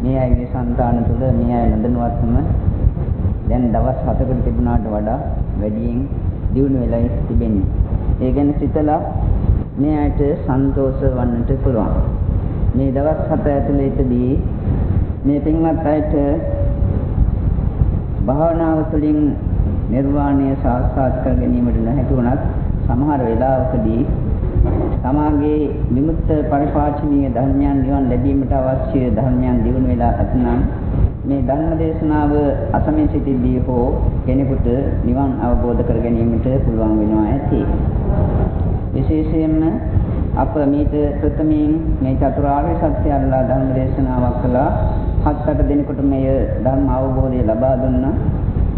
මේ අයගේ సంతාන තුළ මේ අය නොදැනුවත්වම දැන් දවස් 7කට තිබුණාට වඩා වැඩියෙන් දියුණු වෙලා තිබෙන්නේ. ඒ ගැන සිතලා මේ අයට සන්තෝෂ වන්නට පුළුවන්. මේ දවස් 7 ඇතුළතදී මේ පින්වත් අයට භාවනාව තුළින් නිර්වාණය සාක්ෂාත් කර ගැනීමට නොහැකි වුණත් සමහර වෙලාවකදී තමාගේ විමුක්ත පරිපාලනීය ධර්මයන් නිවන් ලැබීමට අවශ්‍ය ධර්මයන් දිනු වෙලා ඇතනම් මේ ධර්ම දේශනාව අසමින් සිටින්දී හෝ කෙනෙකුට නිවන් අවබෝධ කර ගැනීමට පුළුවන් වෙනවා ඇති. විශේෂයෙන්ම අප මේට ප්‍රථමයෙන් මේ චතුරාර්ය සත්‍ය අල්ලා ධර්ම දේශනාවක් කළා. 7-8 දිනකට මේ ධර්ම අවබෝධය ලබා දුන්නා.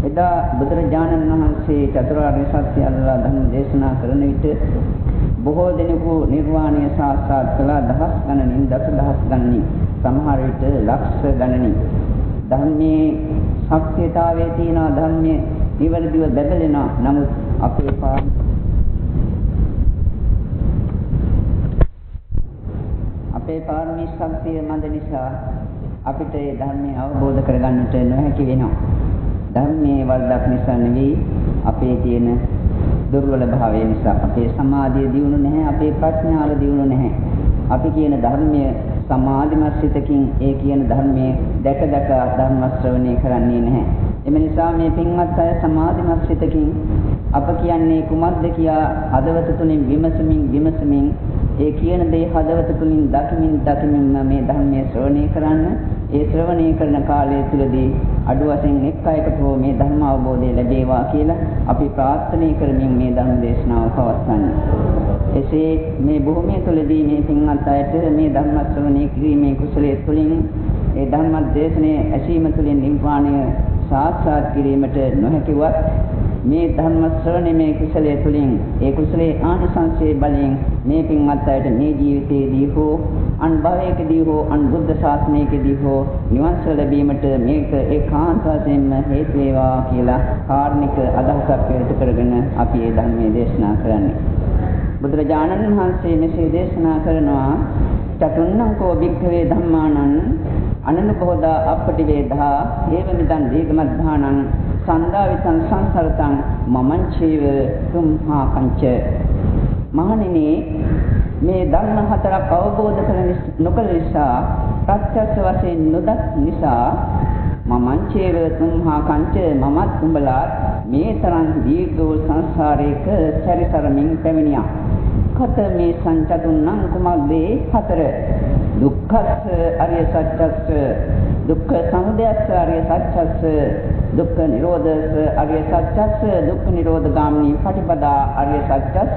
එදා බුදුරජාණන් වහන්සේ චතුරාර්ය සත්‍ය අල්ලා ධර්ම දේශනා කරන විට බොහෝ දෙනෙකු නිර්වාණය සාක්ෂාත් කළා. දහස් ගණනින් දසදහස් ගණනින් සමහර විට ලක්ෂ ගණනින්. ධර්මයේ ශක්තියතාවයේ තියෙන ධර්මයේ නිවැරදිව බැබලෙනවා. නමුත් අපේ පාරමී ශක්තිය මන්ද නිසා අපිට ඒ ධර්මය අවබෝධ කරගන්නට නොහැකි වෙනවා. ධර්මයේ වරදක් නිසා නෙවෙයි අපේ තියෙන දුර්වල භාවය නිසා. අපේ සමාධිය දියුණු නැහැ, අපේ ප්‍රඥාව දියුණු නැහැ. අපි කියන ධර්මයේ සමාධිමත් සිතකින් ඒ කියන ධර්මයේ දැක ධර්ම ශ්‍රවණය කරන්නේ නැහැ. එම නිසා මේ පින්වත් අය සමාධිමත් සිතකින් අප කියන්නේ කුමක්ද කියා හදවත තුලින් විමසමින් ඒ කියන දේ හදවත තුලින් දකිමින් මේ ධර්මයේ ශ්‍රවණය කරන්න. ඒ ශ්‍රවණය කරන කාලය තුලදී අඩු වශයෙන් එක් අයකට හෝ මේ ධර්ම අවබෝධය ලැබේවා කියලා අපි ප්‍රාර්ථනා කරමින් මේ ධර්ම දේශනාව පවත්වන්නේ. එසේ මේ භූමිය තුලදී මේ පින්වත් අයට මේ ධර්ම ශ්‍රවණය කිරීමේ කුසලයේ තුලින් ඒ ධර්ම දේශනාවේ ඇසීම තුලින් නිර්වාණය සාක්ෂාත් කිරීමට නොහැකිවත් මේ ධර්ම ශ්‍රවණයේ කුසලයේ තුලින් ඒ කුසලයේ ආනිසංසයේ බලයෙන් මේ පින්වත් අයට මේ ජීවිතයේදී හෝ අන් භවයකදී හෝ අන් බුද්ධ ශාසනයකදී හෝ නිවන් සුව ලැබීමට මේක ඒකාන්ත වශයෙන්ම හේතු වේවා කියලා කාර්නික අදහසක් පෙරට කරගෙන අපි මේ ධර්මයේ දේශනා කරන්නේ. බුදුරජාණන් වහන්සේ මෙසේ දේශනා කරනවා චතුන්නංකෝ භික්ඛවේ ධම්මානං අනනුපෝදා අපටි වේදා ඒව මිදන් දීගමද්ධානං සන්දාවිතං සංසරතං මමංචේව තුම්හා පංච. මහණෙනි, මේ ධර්ම හතරක් අවබෝධ කර නොකළ නිසා ප්‍රත්‍යක්ෂ වශයෙන් නොදත් නිසා මමංචේව තුම්හා පංච මමත් උඹලා මේ තරම් දීර්ඝ සංසාරයක සැරිසරමින් පැමිණියා. කත මේ සංචතුන්නං කුමක්දේ හතර? දුක්ඛස්ස අරිය සත්‍යස්ස, දුක්ඛ සමුදයස්ස අරිය සත්‍යස්ස, දුක්ඛ නිරෝධස්ස අරිය සත්‍යස්ස, දුක්ඛ නිරෝධ ගාමිනී පටිපදා අරිය සත්‍යස්ස,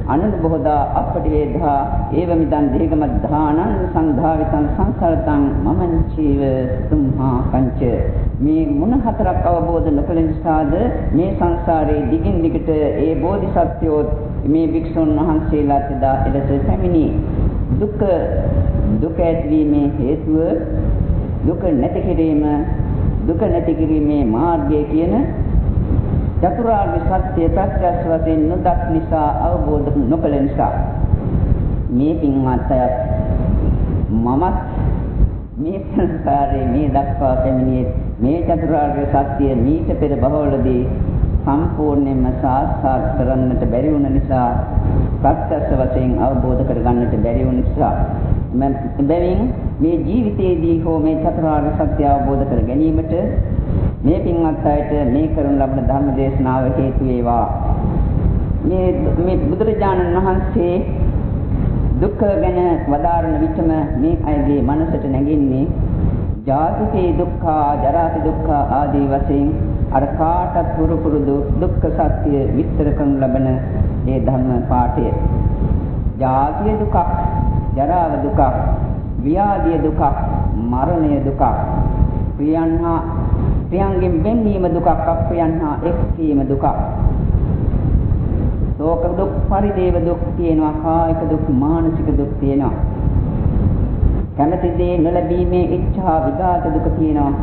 අනුබෝධා අපටිවේධා ඒවමිදං දීගමද්ධානං සංධාවිතං සංසරතං මමංචීව තුම්හා පංච. මේ මොන හතරක් අවබෝධ නොකළ නිසාද මේ සංසාරයේ දිගින් දිගට ඒ බෝධිසත්වයෝ මේ භික්ෂුන් වහන්සේලාට දා එලෙස පැමිණි. දුක ඇතිවීමේ හේතුව දුක නැති කිරීමේ මාර්ගය කියන චතුරාර්ය සත්‍ය ප්‍රත්‍යක්ෂ වශයෙන් නොදක් නිසා අවබෝධ නොකළ නිසා මේ පින්වත් අයත් මමත් මේ සංසාරේ මේ දක්වා පැමිණියේ මේ චතුරාර්ය සත්‍ය මීට පෙර භවවලදී සම්පූර්ණයෙන්ම සාක්ෂාත් කරගන්නට බැරි වුණ නිසා ප්‍රත්‍යක්ෂ වශයෙන් අවබෝධ කරගන්නට බැරි වුණ නිසා බැවින් මේ ජීවිතයේදී හෝ මේ චතුරාර්ය සත්‍ය අවබෝධ කර ගැනීමට මේ පින්වත් අයට මේ කරන ලබන ධර්ම දේශනාව හේතු වේවා. මේ බුදුරජාණන් වහන්සේ දුක්ඛ ගැන වදාරන විටම මේ අයගේ මනසට නැගෙන්නේ ජාතිපේ දුක්ඛ, ජරාපේ දුක්ඛ ආදී වශයෙන් අර කාටත් පුරුදු දුක්ඛ සත්‍ය විස්තර කරන ලබන මේ ධර්ම පාඨය. ජාතිය දුක, ජරාව දුක, ව්‍යාධිය දුක, මරණය දුක, ප්‍රියංගෙන් වෙන්වීම දුක, අප්‍රියන්හා එක්වීම දුක, ශෝක දුක්, පරිදේව දුක් තියෙනවා, කායික දුක්, මානසික දුක් තියෙනවා, කැමැති දේ නොලැබීමේ ඉච්ඡා විඝාත දුක තියෙනවා.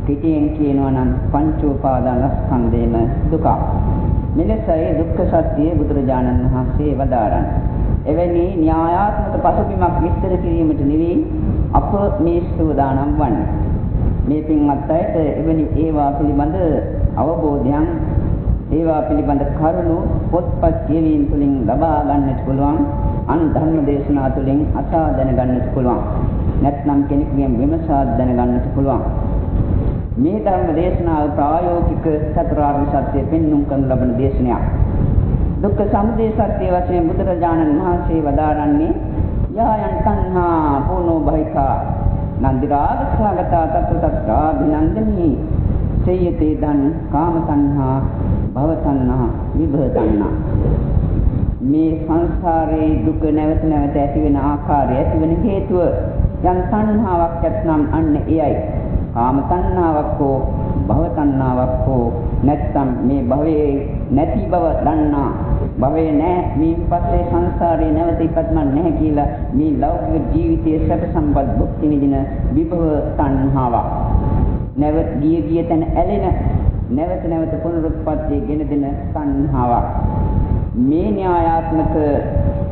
පිටියෙන් කියනවා නම් පංච උපාදානස්කන්ධේම දුක. මෙලෙසයි දුක්ඛ සත්‍ය බුදුරජාණන් වහන්සේ වදාරන්නේ. එවැනි න්‍යායාත්මක පසුබිමක් විස්තර කිරීමට නෙවෙයි අප මේ සූදානම් වන්නේ. මේ පින්වත් අයට එවැනි ඒවා පිළිබඳ අවබෝධයන් ඒවා පිළිබඳ කරුණු පොත්පත් කියවීම තුළින් ලබා ගන්නට පුළුවන්. අන් ධර්ම දේශනා තුළින් අසා දැනගන්නට පුළුවන්. නැත්නම් කෙනෙකුගෙන් විමසා දැනගන්නට පුළුවන්. මේ ධර්ම දේශනාව ප්‍රායෝගික චතුරාර්ය සත්‍ය පෙන්වුම් කරන ලබන දේශනයක්. දුක්ඛ සමුදය සත්‍ය වශයෙන් බුදුරජාණන් වහන්සේ වදාරන්නේ යායන් තණ්හා පොනෝ බහිකා නන්දිරාග සාගතා තත්ත්‍ත්‍රා බිනන්දනි සේයතේ දන් කාම තණ්හා භව තණ්හා විභව තණ්හා. මේ සංසාරේ දුක නැවත නැවත ඇති වෙන ආකාරය ඇති වෙන හේතුව යම් තණ්හාවක් ඇත්නම් අන්න එයයි. කාම තණ්හාවක් හෝ භව තණ්හාවක් හෝ නැත්නම් මේ භවයේ නැති බව දන්නා භවයේ නැහැ මේ පස්සේ සංසාරේ නැවත ඉපත්මන් නැහැ කියලා මේ ලෞකික ජීවිතයේ සැප සම්පත් භුක්ති විඳින විභව තණ්හාවක්. නැවත ගිය තැන ඇලෙන නැවත නැවත පුනරුත්පත්තිය ගෙන දෙන තණ්හාවක්. මේ න්‍යායාත්මක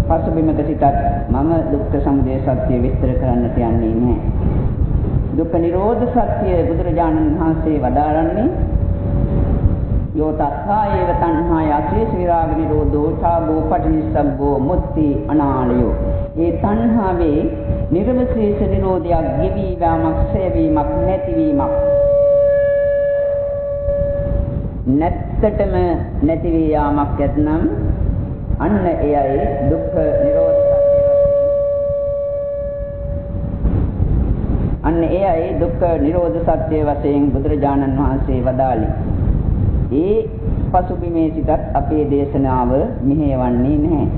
පසුබිමක සිටත් මම දුක්ඛ සමුදය සත්‍ය විස්තර කරන්නට යන්නේ නැහැ. දුක්ඛ නිරෝධ සත්‍ය බුදුරජාණන් වහන්සේ වදාරන්නේ යෝ තස්සායේව තණ්හාය අශේෂ විරාග නිරෝධෝ ඡාගෝ පටිනිස්සග්ගෝ මුක්ති අනාලයෝ. ඒ තණ්හාවේ නිර්වශේෂ නිරෝධයක් ගෙවීමක් සේවීමක් නැතිවීමක් නැත්තටම නැති වී යාමක් ඇතනම් අන්න එයයි දුක්ඛ නිරෝධ සත්‍ය. අන්න එයයි දුක්ඛ නිරෝධ සත්‍ය වශයෙන් බුදුරජාණන් වහන්සේ වදාළේ. ඒ පසුබිමේ සිටත් අපේ දේශනාව මෙහෙයවන්නේ නැහැ.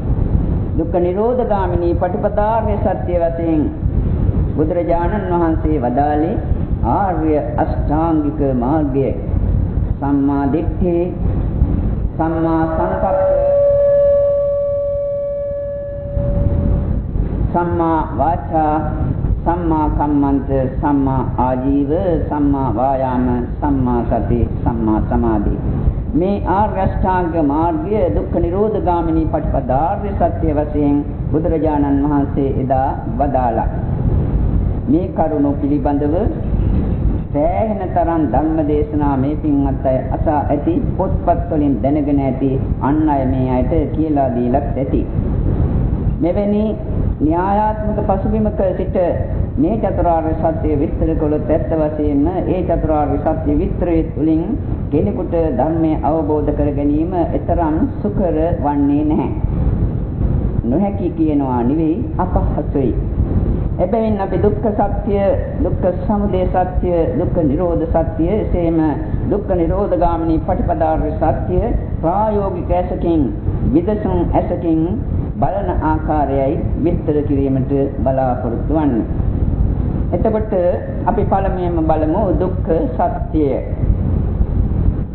දුක්ඛ නිරෝධ ගාමිනී පටිපදාර්ය සත්‍ය වශයෙන් බුදුරජාණන් වහන්සේ වදාළේ ආර්ය අෂ්ටාංගික මාර්ගය. සම්මා දිට්ඨි, සම්මා සංකප්ප, සම්මා වාචා, සම්මා කම්මන්ත, සම්මා ආජීව, සම්මා වායාම, සම්මා සති, සම්මා සමාධි. මේ ආර්ය අෂ්ටාංග මාර්ගය දුක්ඛ නිරෝධ ගාමිනී පටිපදාර්ය සත්‍ය වශයෙන් බුදුරජාණන් වහන්සේ එදා වදාළා. මේ කරුණු පිළිබඳව සෑහෙන තරම් ධර්ම දේශනා මේ පින්වත් අය අසා ඇති, පොත්පත් වලින් දැනගෙන ඇති, අන් අය මේ අයට කියලා දීලත් ඇති. මෙවැනි න්‍යායාත්මක පසුබිමක සිට මේ චතුරාර්ය සත්‍ය විස්තර කළොත් ඇත්ත වශයෙන්ම ඒ චතුරාර්ය සත්‍ය විස්තරය තුළින් කෙනෙකුට ධර්මය අවබෝධ කර ගැනීම එතරම් සුකර වන්නේ නැහැ. නොහැකි කියනවා නෙවෙයි, අපහසුයි. එබැවින් අපි දුක්ඛ සත්‍ය, දුක්ඛ සමුදය සත්‍ය, දුක්ඛ නිරෝධ සත්‍ය, එසේම දුක්ඛ නිරෝධ ගාමිනී පටිපදාර්ය සත්‍ය ප්‍රායෝගික ඇසකින්, විදසුන් ඇසකින් බලන ආකාරයයි විස්තර කිරීමට බලාපොරොත්තු වන්නේ. එතකොට අපි පළමුවෙන්ම බලමු දුක්ඛ සත්‍ය.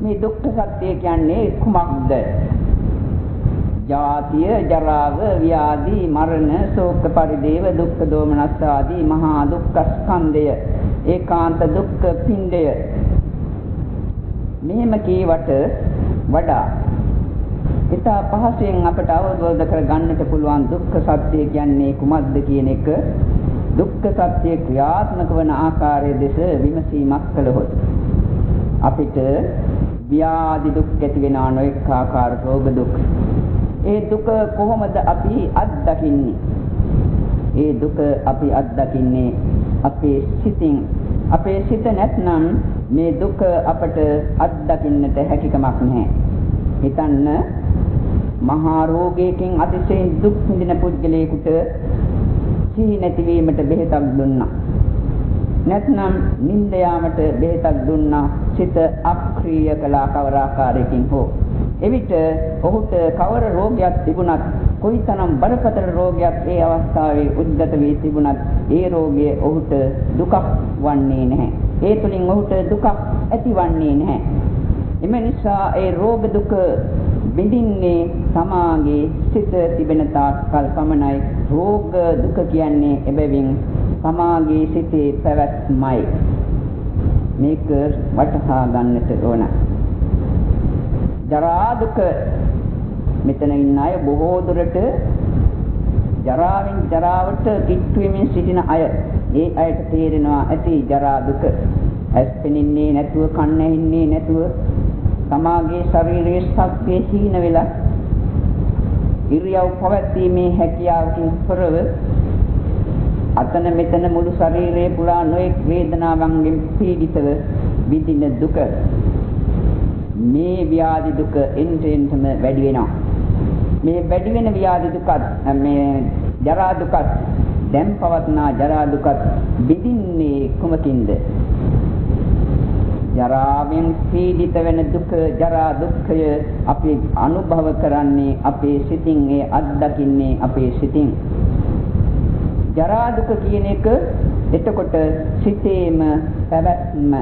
මේ දුක්ඛ සත්‍ය කියන්නේ කුමක්ද? ජාතිය, ජරාව, ව්‍යාධි, මරණ, ශෝක පරිදේව, දුක්ඛ දෝමනස්ස ආදී මහා දුක්ඛ ස්කන්ධය, ඒකාන්ත දුක්ඛ පිණ්ඩය. මෙහෙම කීවට වඩා ඉතා පහසෙන් අපට අවබෝධ කර ගන්නට පුළුවන් දුක්ඛ සත්‍ය කියන්නේ කුමක්ද කියන එක දුක්ඛ සත්‍ය ක්‍රියාත්මක වන ආකාරය දෙස විමසීමක් කළහොත් අපිට ව්‍යාධි දුක් ඇති වෙන නොඑක ආකාර රෝග දුක්. ඒ දුක කොහොමද අපි අත්දකින්නේ? ඒ දුක අපි අත්දකින්නේ අපේ සිතින්. අපේ සිත නැත්නම් මේ දුක අපට අත්දකින්නට හැකියාවක් නැහැ. හිතන්න, මහා රෝගයකින් අතිශයින් දුක් විඳින පුද්ගලයෙකුට සිහි නැතිවීමට බෙහෙතක් දුන්නා. නැත්නම් නිින්ද යාමට බෙහෙතක් දුන්නා. සිත අක්‍රීය කළා කවර ආකාරයකින් හෝ. එවිට ඔහුට කවර රෝගයක් තිබුණත්, කොයිතරම් බරපතල රෝගයක් ඒ අවස්ථාවේ උද්ගත වී තිබුණත්, ඒ රෝගය ඔහුට දුකක් වන්නේ නැහැ. ඒ තුලින් ඔහුට දුකක් ඇතිවන්නේ නැහැ. එම නිසා ඒ රෝග දුක විඳින්නේ තමාගේ සිත තිබෙන තාක් කල් පමණයි. රෝග දුක කියන්නේ එබැවින් තමාගේ සිතේ පැවැත්මයි. මේක වටහා ගන්නට ඕන. ජරා දුක, මෙතන ඉන්න අය බොහෝ දුරට ජරාවෙන් ජරාවට කිට්ටු වෙමින් සිටින අය. ඒ අයට තේරෙනවා ඇති ජරා දුක. ඇස් පෙනින්නේ නැතුව, කන් ඇහින්නේ නැතුව, තමාගේ ශරීරයේ ශක්තිය හීන වෙලා ඉරියව් පවත්ීමේ හැකියාවකින් තොරව අතන මෙතන මුළු ශරීරයේ පුරා නොඑක් වේදනාවන්ගෙන් පීඩිතව විඳින දුක. මේ ව්‍යාධි දුක එන්ටෙන්ටම වැඩි වෙනවා. මේ වැඩි වෙන ව්‍යාධි දුකත් මේ ජරා දුකත් දැන් පවත්නා ජරා දුකත් විඳින්නේ කුමකින්ද? ජරාවෙන් පීඩිත වෙන දුක, ජරා දුක්ඛය අපි අනුභව කරන්නේ අපේ සිතින්, ඒ අත්දකින්නේ අපේ සිතින්. ජරා දුක කියන එක එතකොට සිතේම පැවැත්ම.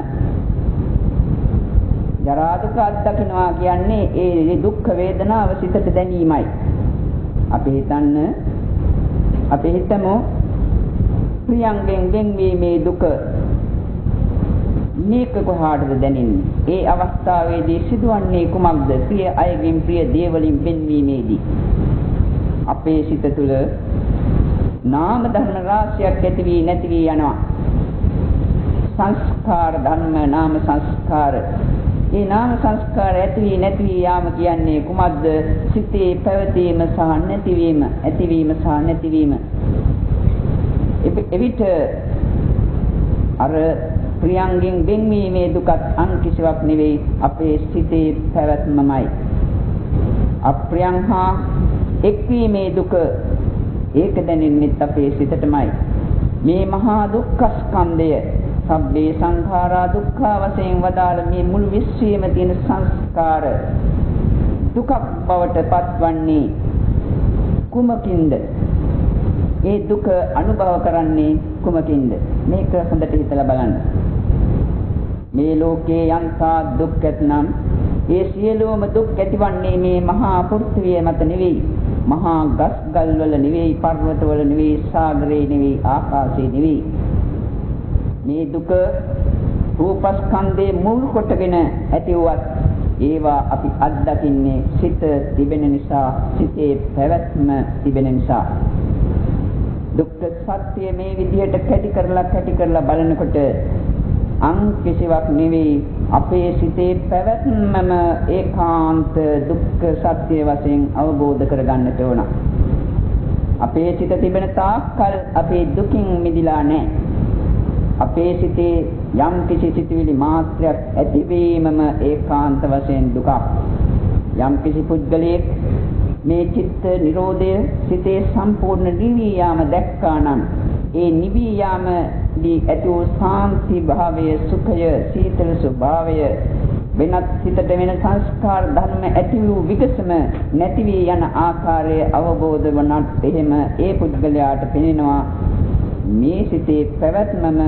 ජරා දුක අත්දකින්නවා කියන්නේ ඒ දුක් වේදනාව සිතට දැනීමයි. අපි හිතමු ප්‍රියංගෙන් වෙන්වීමේ දුක. මේක කොහාටද දැනෙන්නේ? ඒ අවස්ථාවේදී සිදුවන්නේ කුමක්ද? ප්‍රිය අයගෙන්, ප්‍රිය දේවලින් වෙන්වීමේදී අපේ සිත තුළ නාම ධර්ම රාශියක් ඇති වී නැති වී යනවා. සංස්කාර ධර්ම, නාම සංස්කාර. ඒ නාම සංස්කාර ඇති වී නැති වී යාම කියන්නේ කුමක්ද? සිතේ පැවතීම සහ නැතිවීම, ඇතිවීම සහ නැතිවීම. එවිට අර ප්‍රියංගෙන් වෙන්වීමේ දුකත් අන් කිසිවක් නෙවෙයි, අපේ සිතේ පැවැත්මමයි. අප්‍රියං හා එක්වීමේ දුක, ඒක දැනෙන්නේ අපේ සිතටමයි. මේ මහා දුක්ඛ ස්කන්ධය, සබ්බේ සංඛාරා දුක්ඛා වශයෙන් වදාළ මේ මුළු විශ්වයේම තියෙන සංස්කාර දුකක් බවට පත්වන්නේ කුමකින්ද? ඒ දුක අනුභව කරන්නේ කුමකින්ද? මේක හොඳට හිතලා බලන්න. මේ ලෝකේ යන්තා දුක් ඇතනම් ඒ සියලුම දුක් ඇතිවන්නේ මේ මහා පෘථිවිය මත නෙවෙයි, මහා ගස් ගල් වල නෙවෙයි, පර්වත වල නෙවෙයි, සාගරේ නෙවෙයි, ආකාශේ නෙවෙයි. මේ දුක රූපස්කන්ධේ මුල් කොටගෙන ඇතිවුවත් ඒවා අපි අත්දකින්නේ සිත තිබෙන නිසා, සිතේ පැවැත්ම තිබෙන නිසා. දුක්ඛ සත්‍ය මේ විදිහට කැටි කරලා බලනකොට අන් කිසිවක් නෙවෙයි, අපේ සිතේ පැවැත්මම ඒකාන්ත දුක්ඛ සත්‍ය වශයෙන් අවබෝධ කරගන්නට ඕන. අපේ සිත තිබෙන තාක්කල් අපේ දුකින් මිදිලා නැහැ. අපේ සිතේ යම් කිසි සිතුවිලි මාත්‍රයක් ඇතිවීමම ඒකාන්ත වශයෙන් දුකක්. යම් කිසි පුද්ගලයෙක් මේ චිත්ත නිරෝධය, සිතේ සම්පූර්ණ නිවී යාම දැක්කා නම් ඒ නිවී යාමදී ඇති වූ සාන්ති භාවය, සුඛය, සීතල ස්වභාවය, වෙනත් සිතට වෙන සංස්කාර ධර්ම ඇති වූ විකසම නැති වී යන ආකාරය අවබෝධ වුණත් එහෙම ඒ පුද්ගලයාට පෙනෙනවා මේ සිතේ පැවැත්මම,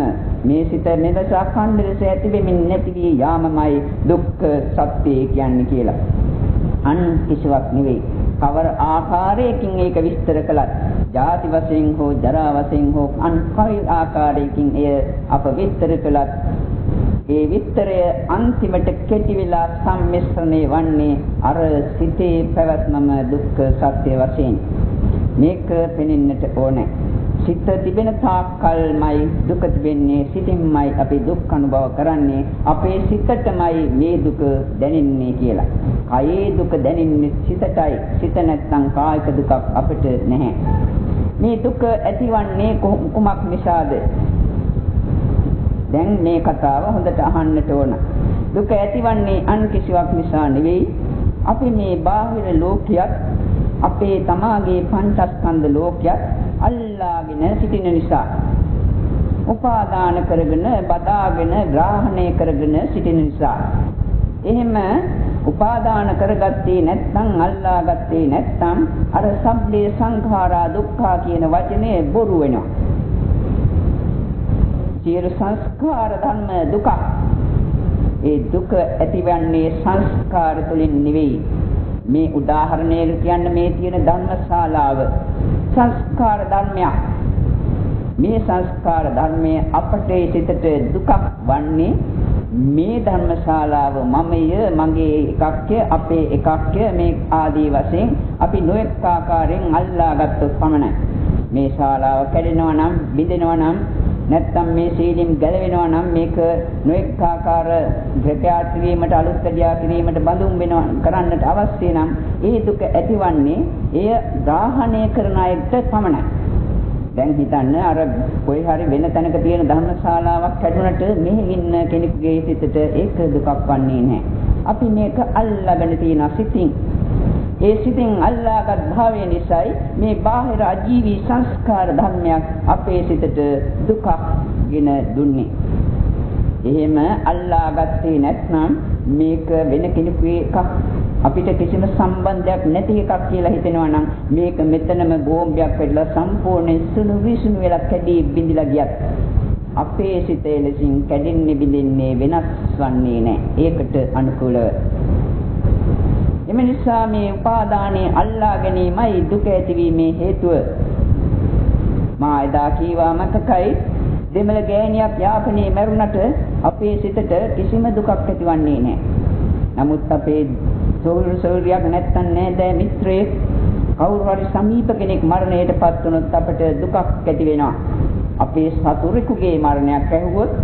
මේ සිත මෙලෙස අඛණ්ඩ ලෙස ඇති වෙමින් නැති වී යාමමයි දුක්ඛ සත්‍ය කියන්නේ කියලා. අන් කිසිවක් නෙවෙයි. කවර ආකාරයකින් ඒක විස්තර කළත්, ජාති වශයෙන් හෝ ජරා වශයෙන් හෝ අන් කවර ආකාරයකින් එය අප විස්තර කළත්, ඒ විස්තරය අන්තිමට කෙටි වෙලා සම්මිශ්‍රණය වන්නේ අර සිතේ පැවැත්මම දුක්ඛ සත්‍ය වශයෙන්. මේක පෙනෙන්නට ඕනේ. සිත තිබෙන තාක්කල්මයි දුක තිබෙන්නේ, සිතින්මයි අපි දුක් අනුභව කරන්නේ, අපේ සිතටමයි මේ දුක දැනෙන්නේ කියලා. කයේ දුක දැනෙන්නේ සිතටයි. සිත නැත්නම් කායික දුකක් අපිට නැහැ. මේ දුක ඇතිවන්නේ කුමක් නිසාද? දැන් මේ කතාව හොඳට අහන්නට ඕන. දුක ඇතිවන්නේ අන් කිසිවක් නිසා නෙවෙයි. අපි මේ බාහිර ලෝකයක්, අපේ තමාගේ පංචස්කන්ධ ලෝකයක් අල්ලාගෙන සිටින නිසා, උපාදාන කරගෙන, බදාගෙන, ග්‍රහණය කරගෙන සිටින නිසා. එහෙම උපාදාන කරගත්තේ නැත්නම්, අල්ලාගත්තේ නැත්නම් අර සබ්බේ සංඛාරා දුක්ඛා කියන වචනේ බොරු වෙනවා. සියලු සංස්කාර ධර්ම දුක. ඒ දුක ඇතිවන්නේ සංස්කාර තුළින් නෙවෙයි. මේ උදාහරණයක් කියන්නේ මේ තියෙන ධර්මශාලාව සංස්කාර ධර්මයක්. මේ සංස්කාර ධර්මයේ අපේ සිතට දුකක් වන්නේ මේ ධර්මශාලාව මමය, මගේ එකක්ය, අපේ එකක්ය, මේ ආදී වශයෙන් අපි නොඑක ආකාරයෙන් අල්ලාගත්තොත් පමණයි. මේ ශාලාව කැඩෙනවා නම්, බිඳෙනවා නම්, නැත්නම් මේ සීලෙන් ගැලවෙනවා නම් මේක නොඑක ආකාර ප්‍රත්‍යාත් කිරීමට අලුත් ක්‍රියා කිරීමට බඳුන් වෙනවා කරන්නට අවශ්‍ය නම් ඒ දුක ඇතිවන්නේ එය ග්‍රහණය කරන අයට පමණයි. දැන් හිතන්න අර කොයි හරි වෙන තැනක තියෙන ධර්මශාලාවක් හැදුනට මෙහි ඉන්න කෙනෙකුගේ සිතට ඒක දුකක් වන්නේ නැහැ. අපි මේක අල්ලාගෙන තියෙන සිතින් ඒ සිතින් අල්ලාගත් භාවය නිසායි මේ බාහිර අජීවී සංස්කාර ධර්මයක් අපේ සිතට දුකක් ගෙන දුන්නේ. එහෙම අල්ලාගත්තේ නැත්නම් මේක වෙන කෙනෙකුගේ එකක් අපිට කිසිම සම්බන්ධයක් නැති එකක් කියලා හිතෙනවා නම් මේක මෙතනම බෝම්බයක් වෙලා සම්පූර්ණයෙන් සුණු විසුණු වෙලා කැඩී බිඳිලා ගියත් අපේ සිතේ ලෙසින් කැඩෙන්නේ බිඳින්නේ වෙනස් වන්නේ නැහැ. ඒකට අනුකූලව එම නිසා මේ උපාදානයේ අල්ලා ගැනීමයි දුක ඇතිවීමේ හේතුව. මා එදා කීවා මතකයි දෙමළ ගෑණියක් යාපනයේ මැරුණට අපේ සිතට කිසිම දුකක් ඇතිවන්නේ නැහැ. නමුත් අපේ සෝරියක් නැත්තන් නේද මිත්‍රයෙක් කවුරු හරි සමීප කෙනෙක් මරණයට පත් වුණොත් අපට දුකක් ඇති වෙනවා. අපේ සතුරෙකුගේ මරණයක් ඇහුවොත්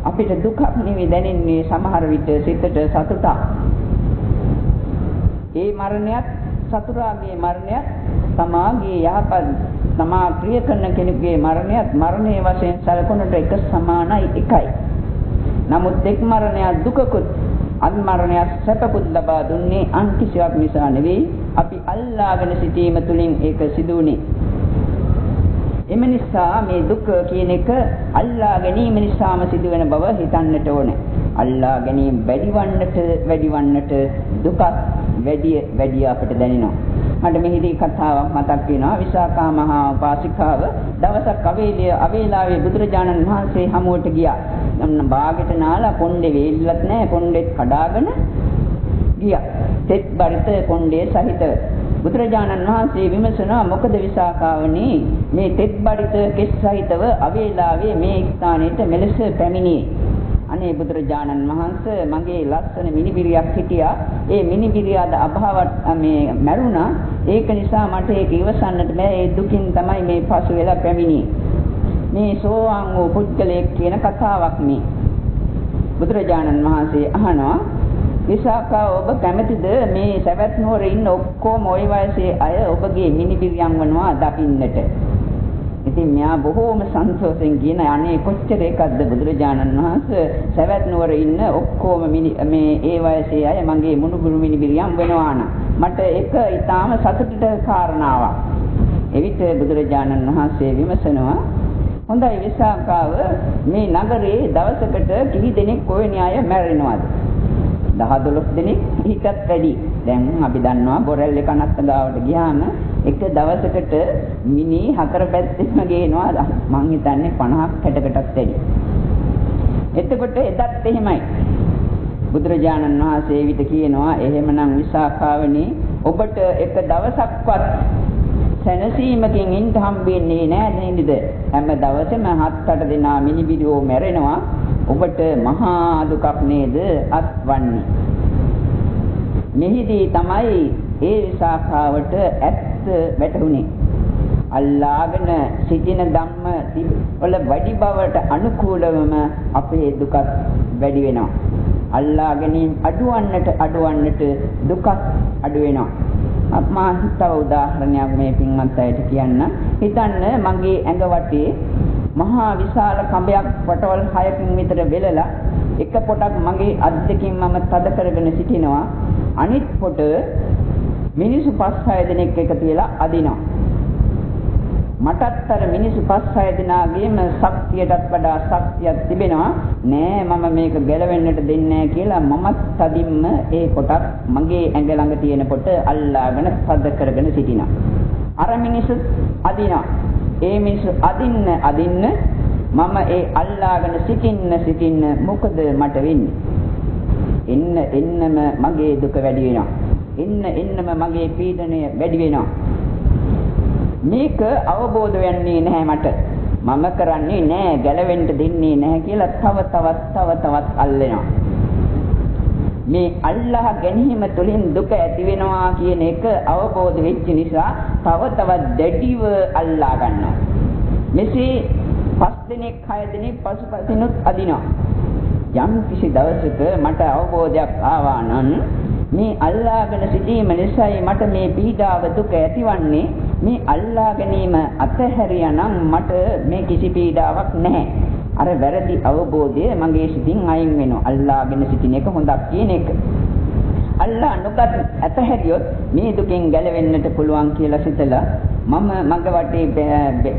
අපිට දුකක් නෙවෙයි දැනෙන්නේ සමහර විට සිතට සතුටක්. ඒ මරණයත් සතුරාගේ මරණයත් තමාගේ යහපත් තමා ප්‍රිය කරන කෙනෙකුගේ මරණයත් මරණයේ වශයෙන් සැලකුණට එක සමානයි එකයි. නමුත් එක් මරණයක් දුකකුත් අන් මරණයක් සැපකුත් ලබා දුන්නේ අන් කිසිවක් නිසා නෙවෙයි අපි අල්ලාගෙන සිටීම තුළින් ඒක සිදු වුණේ. එම නිසා මේ දුක කියන එක අල්ලා ගැනීම නිසාම සිදුවෙන බව හිතන්නට ඕනේ. අල්ලා ගැනීම වැඩිවන්නට දුකක් වැඩි අපිට දැනෙනවා. මට මෙහිදී කතාවක් මතක් වෙනවා. විසාකා මහා උපාසිකාව දවසක් අවේලාවේ බුදුරජාණන් වහන්සේ හමුවට ගියා. නම් බාගෙට නාලා කොණ්ඩේ වේල්ලත් නැහැ කොණ්ඩෙත් කඩාගෙන ගියා. තෙත් බරිත කොණ්ඩේ සහිතව බුදුරජාණන් වහන්සේ විමසනවා මොකද විසාකාවනි මේ තෙත් බරිත කෙස් සහිතව අවේලාවේ මේ ස්ථානෙට මෙලෙස පැමිණියේ. අනේ බුදුරජාණන් වහන්සේ මගේ ලස්සන මිනිබිරියක් හිටියා. ඒ මිනිබිරියාද අභාවත් මේ මැරුණා. ඒක නිසා මට ඒක ඉවසන්නට බෑ. ඒ දුකින් තමයි මේ පසු වෙලා පැමිණියේ. මේ සෝවාන් වූ පුද්ගලයෙක් කියන කතාවක් මේ. බුදුරජාණන් වහන්සේ අහනවා විසාකා ඔබ කැමතිද මේ සවැත් නුවර ඉන්න ඔක්කොම ওই වයසේ අය ඔබගේ මිනිබිරියන් වනවා දකින්නට? ඉතින් මෙයා බොහෝම සන්තෝෂෙන් කියන අනේ කොච්චර එකක්ද බුදුරජාණන් වහන්සේ සවැත් නුවර ඉන්න ඔක්කොම මේ ඒ වයසේ අය මගේ මුණුබුරු මිනිබිරියන් වෙනවා නම් මට ඒක ඊටාම සතුටට කාරණාවක්. එවිට බුදුරජාණන් වහන්සේ විමසනවා හොඳයි විසාකාව මේ නගරේ දවසකට කී දෙනෙක් කොහෙණි අය මැරෙනවද? 10-12 දෙනෙක් ඊටත් වැඩි. දැන් අපි දන්නවා බොරැල්ල කනත්ත ගාවට ගියාම එක දවසකට මිනි 4 පැත්තෙම ගේනවා මං හිතන්නේ 50ක් 60කටත් වැඩි. එතකොට එදත් එහෙමයි. බුදුරජාණන් වහන්සේ විත කියනවා එහෙමනම් විසාකාවනි ඔබට එක දවසක්වත් සැනසීමකින් ඉන්න හම්බෙන්නේ නැහැ නේද? හැම දවසෙම 7-8 දෙනා මිනිබිරියෝ මැරෙනවා. ඔබට මහා දුකක් නේද අත්වන්නේ. මෙහිදී තමයි ඒ විසාකාවට ඇත්ත වැටහුනේ. අල්ලාගෙන සිටින ධම්ම වල වැඩි බවට අනුකූලවම අපේ දුකත් වැඩි වෙනවා. අල්ලා ගැනීම අඩුවන්නට දුකත් අඩු වෙනවා. මා හිතව උදාහරණයක් මේ පින්වත් අයට කියන්න. හිතන්න මගේ ඇඟ වටේ මහා විශාල කඹයක් වටවල් 6කින් විතර වෙලලා එක පොටක් මගේ අත් දෙකින් මම තද කරගෙන සිටිනවා. අනිත් පොට මිනිසු 5-6 දෙනෙක් එකතු වෙලා අදිනවා. මටත් අර මිනිසු 5-6 දෙනාගේම ශක්තියටත් වඩා ශක්තියක් තිබෙනවා. නෑ මම මේක ගැලවෙන්නට දෙන්නේ නෑ කියලා මමත් තදින්ම ඒ පොටක් මගේ ඇඟ ළඟ තියෙන පොට අල්ලාගෙන තද කරගෙන සිටිනවා. අර මිනිසු අදිනවා. ඒ මිනිස්සු අදින්න මම ඒ අල්ලාගෙන සිටින්න මොකද මට වෙන්නේ? එන්නම මගේ දුක වැඩි වෙනවා. එන්නම මගේ පීඩනය වැඩි වෙනවා. මේක අවබෝධ වෙන්නේ නැහැ මට. මම කරන්නේ නැහැ ගැලවෙන්න දෙන්නේ නැහැ කියලා තව තවත් අල්ලනවා. මේ අල්ලාහ ගැනීම තුළින් දුක ඇති වෙනවා කියන එක අවබෝධ වෙච්ච නිසා තව තවත් දැඩිව අල්ලා ගන්නවා. මෙසේ 5 දෙනෙක් 6 දෙනෙක් පසුපසිනුත් අදිනවා. යම් කිසි දවසක මට අවබෝධයක් ආවා නම් මේ අල්ලාගෙන සිටීම නිසායි මට මේ පීඩාව දුක ඇතිවන්නේ. මේ අල්ලා ගැනීම අතහැරියානම් මට මේ කිසි පීඩාවක් නැහැ. අර වැරදි අවබෝධය මගේ සිතින් අයින් වෙනවා. අල්ලාගෙන සිටින එක හොඳක් කියන එක. අල්ලා නොගත් අතහැරියොත් මේ දුකෙන් ගැලවෙන්නට පුළුවන් කියලා සිතලා මම මඟ වටේ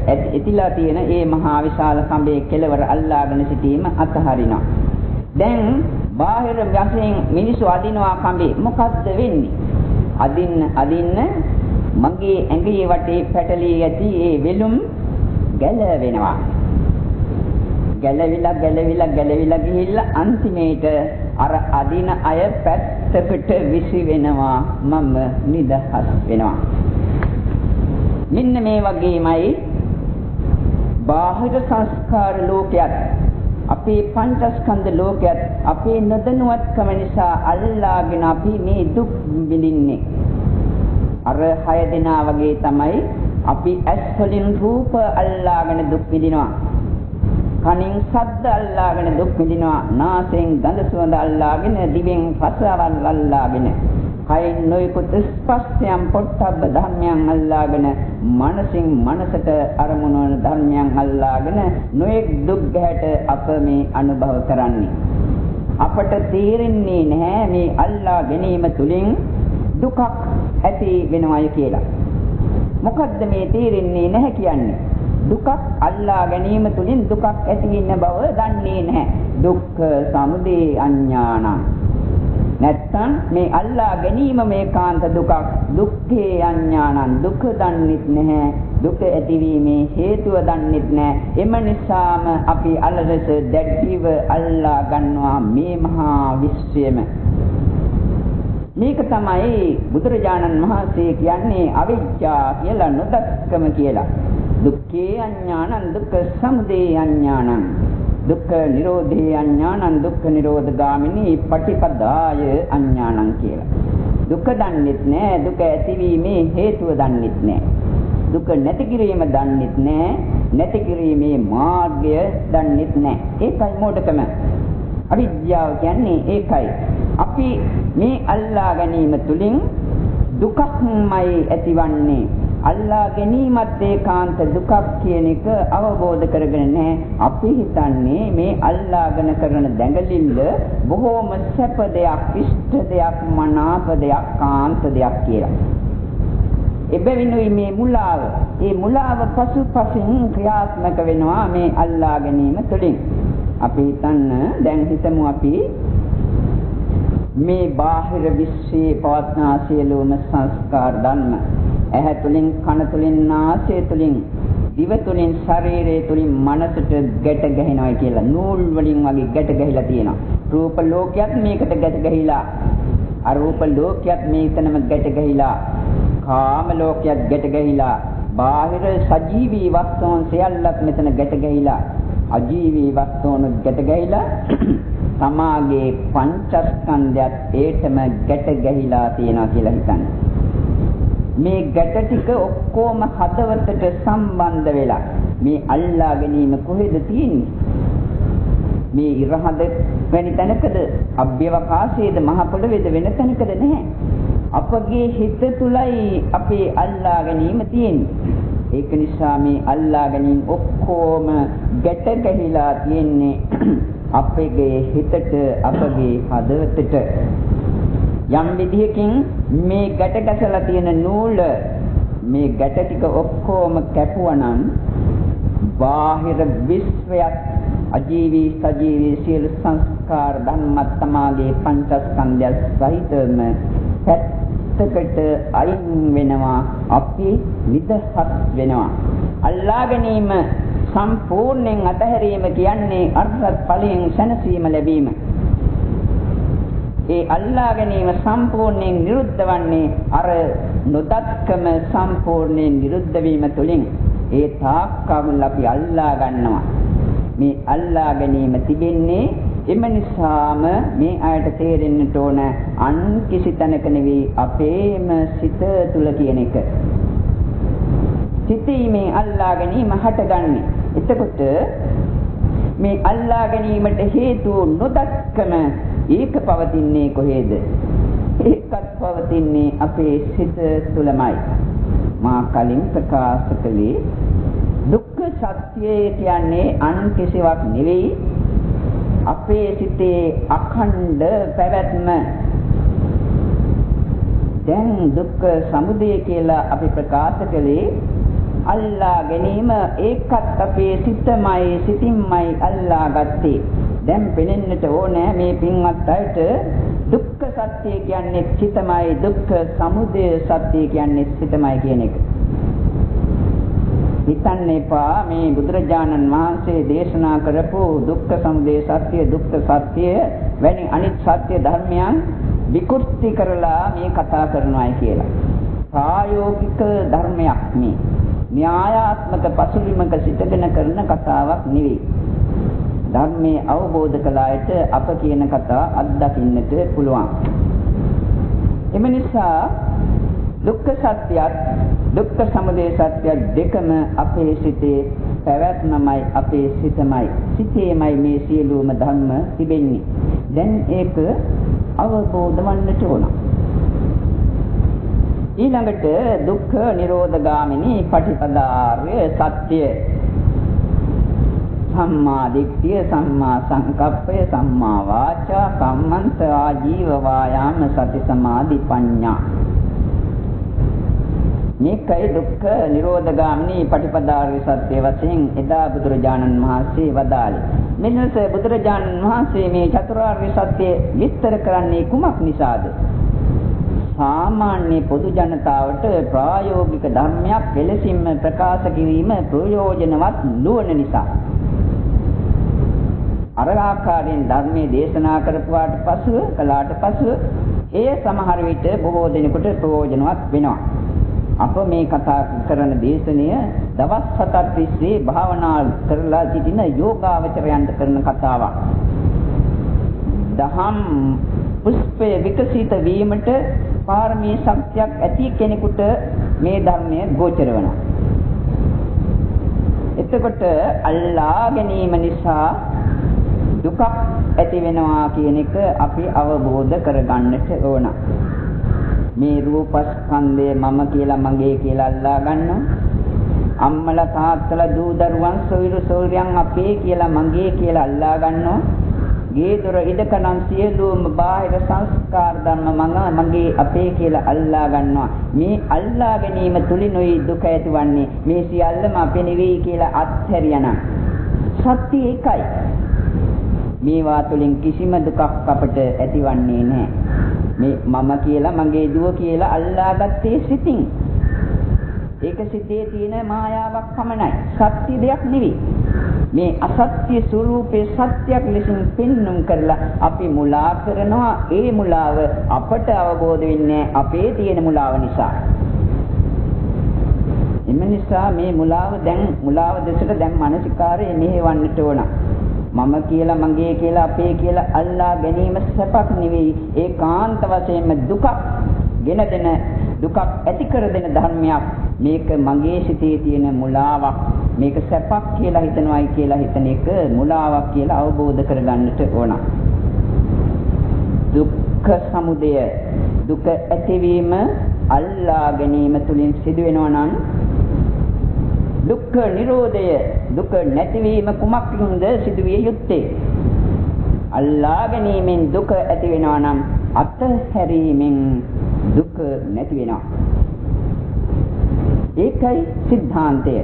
ඇතිලා තියෙන මේ මහා විශාල කඹේ කෙලවර අල්ලාගෙන සිටීම අතහරිනවා. දැන් බාහිර වශයෙන් මිනිස්සු අදිනවා කඹේ. මොකද්ද වෙන්නේ? අදින්න මගේ ඇඟේ වටේ පැටලී ඇති ඒ වෙලුම් ගැලවෙනවා. ගැලවිලා ගිහිල්ලා අන්තිමේට අර අදින අය පැත්තකට විසි වෙනවා. මම නිදහස් වෙනවා. මෙන්න මේ වගේමයි බාහිර සංස්කාර ලෝකයක් අපේ පංචස්කන්ධ ලෝකයක් අපේ නොදැනුවත්කම නිසා අල්ලාගෙන අපි මේ දුක් විඳින්නේ. අර 6 දෙනා වගේ තමයි අපි ඇස් වලින් රූප අල්ලාගෙන දුක් විඳිනවා. කනින් ශබ්ද අල්ලාගෙන දුක් විඳිනවා. නාසයෙන් ගඳ සුවඳ අල්ලාගෙන, දිවෙන් රස අල්ලාගෙන, කයින් නොයෙකුත් ස්පර්ශයන් පොට්ටබ්බ ධර්මයන් අල්ලාගෙන, මනසින් මනසට අරමුණු වන ධර්මයන් අල්ලාගෙන නොයෙක් දුක් ගැට අප මේ අනුභව කරන්නේ. අපට තේරෙන්නේ නැහැ මේ අල්ලා ගැනීම තුලින් දුකක් ඇති වෙනවයි කියලා. මොකද්ද මේ තේරෙන්නේ නැහැ කියන්නේ? දුකක් අල්ලා ගැනීම තුලින් දුකක් ඇති වෙන බව දන්නේ නැහැ. දුක්ඛ සමුදය අඥානං. නැත්තම් මේ අල්ලා ගැනීම මේකාන්ත දුකක්. දුක්ඛේ අඥානං. දුක දන්නෙත් නැහැ. දුක ඇතිවීමේ හේතුව දන්නෙත් නැහැ. එම නිසාම අපි අලලස දැඩිව අල්ලා ගන්නවා මේ මහා විශ්වයම. මේක තමයි බුදුරජාණන් වහන්සේ කියන්නේ අවිජ්ජා කියලා, නොදක්කම කියලා. දුක්ඛේ අඥානං දුක්ඛ සමුදය අඥානං දුක්ඛ නිරෝධේ අඥානං දුක්ඛ නිරෝධගාමිනී පටිපදාය අඥානං කියලා. දුක දන්නෙත් නැහැ, දුක ඇතිවීමේ හේතුව දන්නෙත් නැහැ. දුක නැති කිරීම දන්නෙත් නැහැ, නැති කිරීමේ මාර්ගය දන්නෙත් නැහැ. ඒකයි මෝඩකම. අවිද්‍යාව කියන්නේ ඒකයි. අපි මේ අල්ලා ගැනීම තුලින් දුකක්මයි ඇතිවන්නේ. අල්ලා ගැනීමත් ඒකාන්ත දුකක් කියන එක අවබෝධ කරගෙන නැහැ. අපි හිතන්නේ මේ අල්ලාගෙන කරන දැඟලිල්ල බොහෝම සැප දෙයක්, ඉෂ්ට දෙයක්, මනාප දෙයක්, කාන්ත දෙයක් කියලා. එබැවිනුයි මේ මුලාව. ඒ මුලාව පසුපසින් ක්‍රියාත්මක වෙනවා මේ අල්ලා ගැනීම තුළින්. අපි හිතන්න දැන් හිතමු අපි මේ බාහිර විශ්වයේ පවත්නා සියලුම සංස්කාර ධර්ම ඇහැ තුලින්, කන තුලින්, නාසය තුලින්, දිව තුලින්, ශරීරය තුලින් මනසට ගැට ගැහෙනවා කියලා. නූල් වලින් වගේ ගැට ගැහිලා තියෙනවා. රූප ලෝකයක් මේකට ගැට ගැහිලා, අරූප ලෝකයක් මේකනම ගැට ගැහිලා, කාම ලෝකයක් ගැට ගැහිලා, බාහිර සජීවී වස්තුන් සියල්ලත් මෙතන ගැට ගැහිලා, අජීවී වස්තුන් ගැට ගැහිලා සමාගේ පංචස්කන්ධයත් ඒටම ගැට ගැහිලා තියෙනවා කියලා හිතන්න. මේ ගැට ටික ඔක්කොම හදවතට සම්බන්ධ වෙලා මේ අල්ලා ගැනීම කොහෙද තියෙන්නේ? මේ ඉරහද වෙන තැනකද? අභ්‍යවකාශයේද? මහ පොළොවේද? වෙන තැනකද? නැහැ. අපගේ හිත තුලයි අපේ අල්ලා ගැනීම තියෙන්නේ. ඒක නිසා මේ අල්ලා ගැනීම ඔක්කොම ගැට ගැහිලා තියෙන්නේ අපගේ හිතට, අපගේ හදවතට. යම් විදිහකින් මේ ගැට ගැසලා තියෙන නූල, මේ ගැට ටික ඔක්කොම කැපුවනම් බාහිර විශ්වයක්, අජීවී සජීවී සියලු සංස්කාර ධර්මත් තමාගේ පංචස්කන්ධය සහිතම පැත්තකට අයින් වෙනවා. අපි නිදහස් වෙනවා. අල්ලා ගැනීම සම්පූර්ණයෙන් අතහැරීම කියන්නේ අර්ථවත් ඵලයෙන් සැනසීම ලැබීම. ඒ අල්ලා ගැනීම සම්පූර්ණයෙන් නිරුද්ධ වන්නේ අර නොදත්කම සම්පූර්ණයෙන් නිරුද්ධ වීම තුළින්. ඒ තාක්කවල අපි අල්ලා ගන්නවා. මේ අල්ලා ගැනීම තිබෙන්නේ එම නිසාම මේ ආයත තේරෙන්නට ඕන අන් කිසි තැනක නෙවෙයි අපේම සිත තුල කියන එක. සිතීමේ අල්ලා ගැනීම හටගන්නේ. එතකොට මේ අල්ලා ගැනීමට හේතු නොදක්කම ඒක පවතින්නේ කොහේද? ඒකත් පවතින්නේ අපේ සිත තුළමයි. මා කලින් ප්‍රකාශ කළේ දුක්ඛ සත්‍යය කියන්නේ අන් කිසිවක් නෙවෙයි අපේ සිතේ අඛණ්ඩ පැවැත්ම. දැන් දුක්ඛ සමුදය කියලා අපි ප්‍රකාශ කළේ අල්ලා ගැනීම. ඒකත් අපේ සිතමයි, සිතින්මයි අල්ලා ගත්තේ. දැන් පෙනෙන්නට ඕනේ මේ පින්වත් අයට දුක්ඛ සත්‍ය කියන්නේ සිතමයි, දුක්ඛ සමුදය සත්‍ය කියන්නේ සිතමයි කියන එක. හිතන්න එපා මේ බුදුරජාණන් වහන්සේ දේශනා කරපු දුක්ඛ සමුදය සත්‍ය, දුක්ඛ සත්‍ය වැනි අනිත් සත්‍ය ධර්මයන් විකෘති කරලා මේ කතා කරනවායි කියලා. ප්‍රායෝගික ධර්මයක් මේ. න්‍යායාත්මක පසුබිමක සිටගෙන කරන කතාවක් නෙවෙයි. ධර්මයේ අවබෝධ කළායට අප කියන කතා අත්දකින්නට පුළුවන්. එම නිසා දුක්ඛ සත්‍යයත් දුක්ඛ සමුදය සත්‍යයත් දෙකම අපේ සිතේ පැවැත්මයි, අපේ සිතමයි. සිතේමයි මේ සියලුම ධර්ම තිබෙන්නේ. දැන් ඒක අවබෝධ වන්නට ඕන. ඊළඟට දුක්ඛ නිරෝධගාමිනී පටිපදාර්ය සත්‍ය. සම්මා දිට්ඨිය, සම්මා සංකප්පය, සම්මා වාචා, කම්මන්ත ආජීව වායාම සති සමාධි ප්‍රඥා. මේකයි දුක්ඛ නිරෝධගාමිනී පටිපදාර්ය සත්‍ය වශයෙන් එදා බුදුරජාණන් වහන්සේ වදාළේ. මෙන්නස බුදුරජාණන් වහන්සේ මේ චතුරාර්ය සත්‍ය විස්තර කරන්නේ කුමක් නිසාද? සාමාන්‍ය පොදු ජනතාවට ප්‍රායෝගික ධර්මයක් වෙලසින්ම ප්‍රකාශ කිරීම ප්‍රයෝජනවත් නොවන නිසා. අර ආකාරයෙන් ධර්මයේ දේශනා කරපුවාට පසුව කළාට පසුව ඒ සමහර විට බොහෝ දෙනෙකුට ප්‍රයෝජනවත් වෙනවා. අප මේ කතා කරන දේශනය දවස් 7ක් තිස්සේ භාවනා කරලා සිටින යෝගාවචරයන්ට කරන කතාවක්. දහම් පුෂ්පය විකසිත වීමට පාරමී ශක්තියක් ඇති කෙනෙකුට මේ ධර්මය ගෝචර වෙනවා. එතකොට අල්ලා ගැනීම නිසා දුකක් ඇති වෙනවා කියන එක අපි අවබෝධ කරගන්නට ඕන. මේ රූපස්කන්ධය මම කියලා, මගේ කියලා අල්ලා ගන්නවා. අම්මලා තාත්තලා දූ දරුවන් සොයුරු සොයුරියන් අපේ කියලා, මගේ කියලා අල්ලා ගන්නවා. ගේ දොර ඉදකනම් සියලුම බාහිර සංස්කාර ධර්ම මගේ අපේ කියලා අල්ලා ගන්නවා. මේ අල්ලා ගැනීම තුලිනුයි දුක ඇතිවන්නේ. මේ සියල්ලම අපේ නෙවෙයි කියලා අත්හැරියානම් සත්‍ය ඒකයි. මේවා තුලින් කිසිම දුකක් අපට ඇතිවන්නේ නැහැ. මේ මම කියලා, මගේ දුව කියලා අල්ලාගත්තේ සිතින්. ඒක සිතේ තියෙන මායාවක් පමණයි. සත්‍ය දෙයක් නෙවෙයි. මේ අසත්‍ය ස්වરૂපේ සත්‍යයක් ලෙසින් පෙන්눔 කරලා අපි මුලා කරනවා. ඒ මුලාව අපට අවබෝධ වෙන්නේ අපේ තියෙන මුලාව නිසා. එම නිසා මේ මුලාව දෙසට දැන් මානසිකාරය මෙහෙවන්නට ඕන. මම කියලා, මගේ කියලා, අපේ කියලා අල්ලා ගැනීම සැපක් නෙවෙයි. ඒකාන්ත වශයෙන්ම දුකක් ගෙන දෙන, දුකක් ඇති කර දෙන ධර්මයක්. මේක මගේ සිතේ තියෙන මුලාවක්. මේක සැපක් කියලා හිතනවායි කියලා හිතන එක මුලාවක් කියලා අවබෝධ කරගන්නට ඕන. දුක්ඛ සමුදය, දුක ඇතිවීම අල්ලා ගැනීම තුලින් සිදු වෙනවා නම් දුක්ඛ නිරෝධය, දුක නැතිවීම කුමක්ින්ද සිදුවිය යුත්තේ? අල්ලා ගැනීමෙන් දුක ඇති වෙනවා නම් අත්හැරීමෙන් දුක නැති වෙනවා. ඒකයි සිද්ධාන්තය.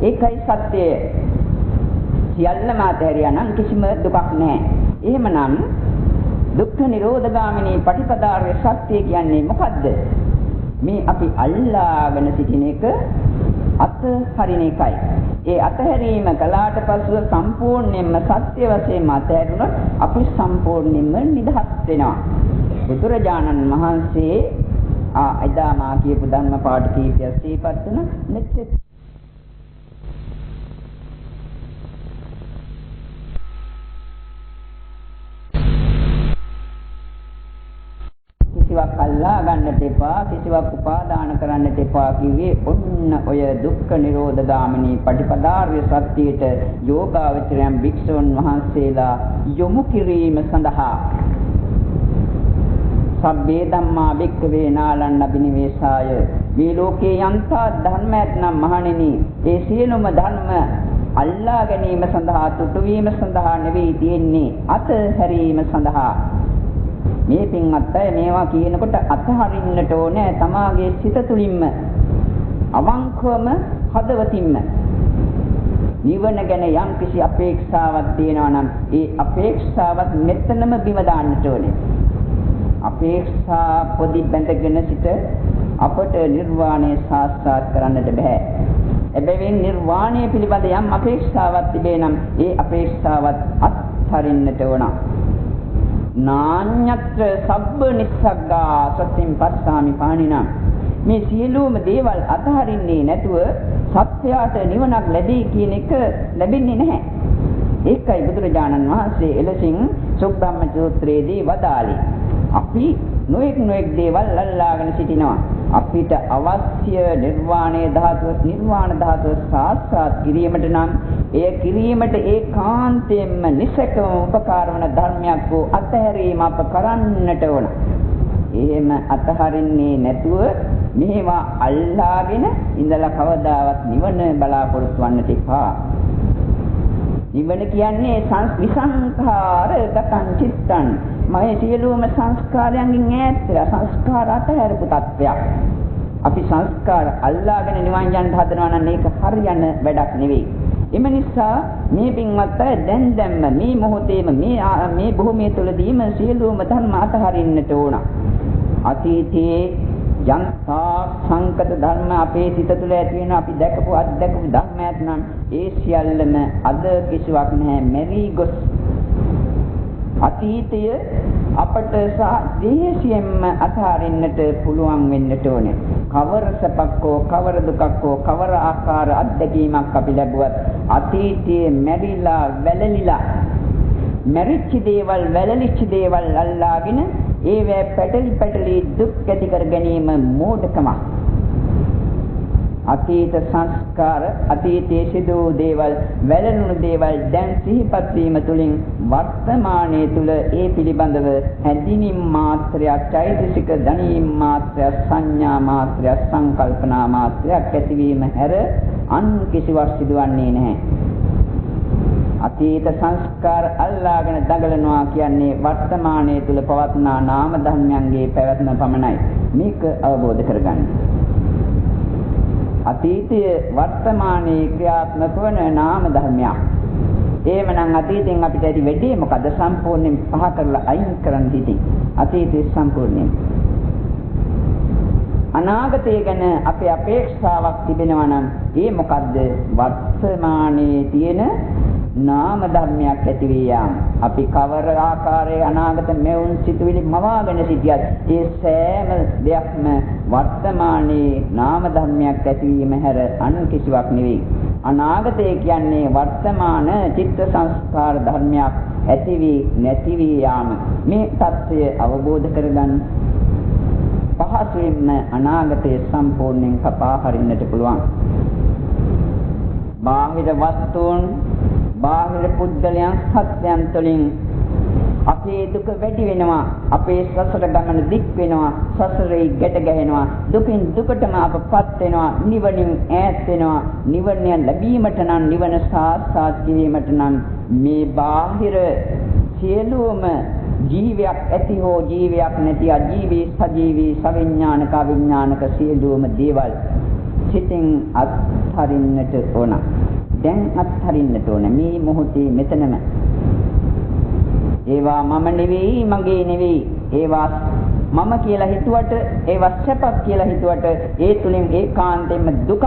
ඒකයි සත්‍යය. සියල්ලම අත්හැරියා නම් කිසිම දුකක් නැහැ. එහෙමනම් දුක්ඛ නිරෝධගාමිනී පටිපදාර්ය සත්‍ය කියන්නේ මොකද්ද? මේ අපි අල්ලාගෙන සිටින එක අත්හරින එකයි. ඒ අත්හැරීම කළාට පසුව සම්පූර්ණයෙන්ම සත්‍ය වශයෙන්ම අත්හැරුණොත් අපි සම්පූර්ණයෙන්ම නිදහස් වෙනවා. බුදුරජාණන් වහන්සේ එදා මා කියපු ධර්ම පාඩ කීපයක් සිහිපත් වුණා. නැත්නම් කිසිවක් අල්ලා ගන්නට එපා, කිසිවක් උපාදාන කරන්නට එපා කිව්වේ ඔන්න ඔය දුක්ඛ නිරෝධ ගාමිනී පටිපදාර්ය සත්‍යයට යෝගාවචරයන් භික්ෂුන් වහන්සේලා යොමු කිරීම සඳහා. සබ්බේ ධම්මා භික්ඛවේ නාලන්න බිනිවේසාය. මේ ලෝකේ යන්තා ධර්මයක් නම් මහණෙනි, ඒ සියලුම ධර්ම අල්ලා ගැනීම සඳහා, තුටු වීම සඳහා නෙවෙයි තියෙන්නේ, අතහැරීම සඳහා. මේ පින්වත් අය මේවා කියනකොට අතහරින්නට ඕනේ තමාගේ සිත තුළින්ම, අවංකවම, හදවතින්ම. නිවන ගැන යම් කිසි අපේක්ෂාවක් තියෙනවා නම් ඒ අපේක්ෂාවත් මෙතනම බිම දාන්නට ඕනේ. අපේක්ෂා පොඩි බැඳගෙන සිට අපට නිර්වාණය සාක්ෂාත් කරන්නට බෑ. එබැවින් නිර්වාණය පිළිබඳ යම් අපේක්ෂාවක් තිබේ නම් ඒ අපේක්ෂාවත් අත්හරින්නට ඕන. නාඤ්ඤත්‍ර සබ්බ නිස්සග්ගා සතින් පස්සාමි පාණිනා. මේ සියලුම දේවල් අතහරින්නේ නැතුව සත්‍යයට නිවනක් ලැබී කියන එක ලැබෙන්නේ නැහැ. ඒකයි බුදුරජාණන් වහන්සේ එලෙසින් සුබ්බම්ම සූත්‍රයේදී වදාළේ. අපි නොඑක් දේවල් අල්ලාගෙන සිටිනවා. අපිට අවශ්‍ය නිර්වාණ ධාතුව සාක්ෂාත් කිරීමට නම් එය කිරීමට ඒකාන්තයෙන්ම නිසකම උපකාර වන ධර්මයක් වූ අතහැරීම අප කරන්නට ඕන. එහෙම අතහරින්නේ නැතුව මේවා අල්ලාගෙන ඉඳලා කවදාවත් නිවන බලාපොරොත්තු වන්නට එපා. නිවන කියන්නේ විසංඛාර ගතං චිත්තං. මේ සියලුම සංස්කාරයන්ගෙන් ඈත් වෙලා සංස්කාර අතහැරපු තත්වයක්. අපි සංස්කාර අල්ලාගෙන නිවන් යන්න හදනවා නම් ඒක හරියන වැඩක් නෙවෙයි. එම නිසා මේ පින්වත් අය දැන් මේ මොහොතේම මේ භූමිය තුළදීම සියලුම ධර්ම අතහරින්නට ඕන. අතීතයේ යන්තා සංකත ධර්ම අපේ සිත තුළ ඇති වෙන අපි දැකපු අත්දැකපු ධර්මයක් නම් ඒ සියල්ලම අද කිසිවක් නැහැ, මෙරි ගොස්. අතීතය අපට දේශයෙන්ම අතහරින්නට පුළුවන් වෙන්නට ඕනේ. කවර සැපක්කෝ, කවර දුකක්කෝ, කවර ආකාර අත්දැකීමක් අපි ලැබුවත් අතීතයේ මැරිලා වැළලිලා මැරිච්ච දේවල්, වැළලිච්ච දේවල් අල්ලාගෙන ඒවැ පැටලි දුක් ඇති කර ගැනීම මෝඩකමක්. අතීත සංස්කාර, අතීතයේ සිදු වූ දේවල්, වැළලුණු දේවල් දැන් සිහිපත් වීම තුළින් වර්තමානයේ තුල ඒ පිළිබඳව හැඳිනීම් මාත්‍රයක්, චෛතසික දැනීම් මාත්‍රයක්, සංඥා මාත්‍රයක්, සංකල්පනා මාත්‍රයක් ඇතිවීම හැර අන් කිසිවක් සිදුවන්නේ නැහැ. අතීත සංස්කාර අල්ලාගෙන දඟලනවා කියන්නේ වර්තමානයේ තුල පවත්නා නාම ධර්මයන්ගේ පැවැත්ම පමණයි. මේක අවබෝධ කරගන්න. අතීතය වර්තමානයේ ක්‍රියාත්මක වන නාම ධර්මයක්. එහෙමනම් අතීතෙන් අපිට ඇති වෙන්නේ මොකද? සම්පූර්ණයෙන් පහ කරලා අයින් කරන්න හිටින්. අතීතය සම්පූර්ණයෙන්. අනාගතය ගැන අපේ අපේක්ෂාවක් තිබෙනවා නම් ඒ මොකද්ද? වර්තමානයේ තියෙන නාම ධර්මයක් ඇති වී යාම. අපි කවර ආකාරයේ අනාගත මෙවුන් සිතුවිලි මවාගෙන සිටියත් ඒ සෑම දෙයක්ම වර්තමානයේ නාම ධර්මයක් ඇතිවීම හැර අන් කිසිවක් නෙවෙයි. අනාගතය කියන්නේ වර්තමාන චිත්ත සංස්කාර ධර්මයක් ඇති වී නැති වී යාම. මේ தත්ත්වය අවබෝධ කරගන්න පහසුවෙන්ම අනාගතය සම්පූර්ණයෙන් කපා හරින්නට පුළුවන්. බාහිර වස්තුන්, බාහිර පුද්ගලයන්, සත්‍යයන් තුළින් අපේ දුක වැඩි වෙනවා, අපේ සසර ගමන දික් වෙනවා, සසරේ ගැට ගැහෙනවා, දුකින් දුකටම අපපත් වෙනවා, නිවනින් ඈත් වෙනවා. නිවන ලැබීමට නම්, නිවන සාක්ෂාත් කිරීමට නම් මේ බාහිර සියලුම ජීවයක් ඇති හෝ ජීවයක් නැති, අජීවී සජීවී සවිඥානික අවිඥානික සියලුම දේවල් සිතින් අත්හරින්නට ඕන. දැන් අත්හරින්නට ඕන මේ මොහොතේ මෙතනම. ඒවා මම නෙවෙයි, මගේ නෙවෙයි. ඒවා මම කියලා හිතුවට, ඒවා සැපක් කියලා හිතුවට ඒ තුලින් ඒකාන්තයෙන්ම දුකක්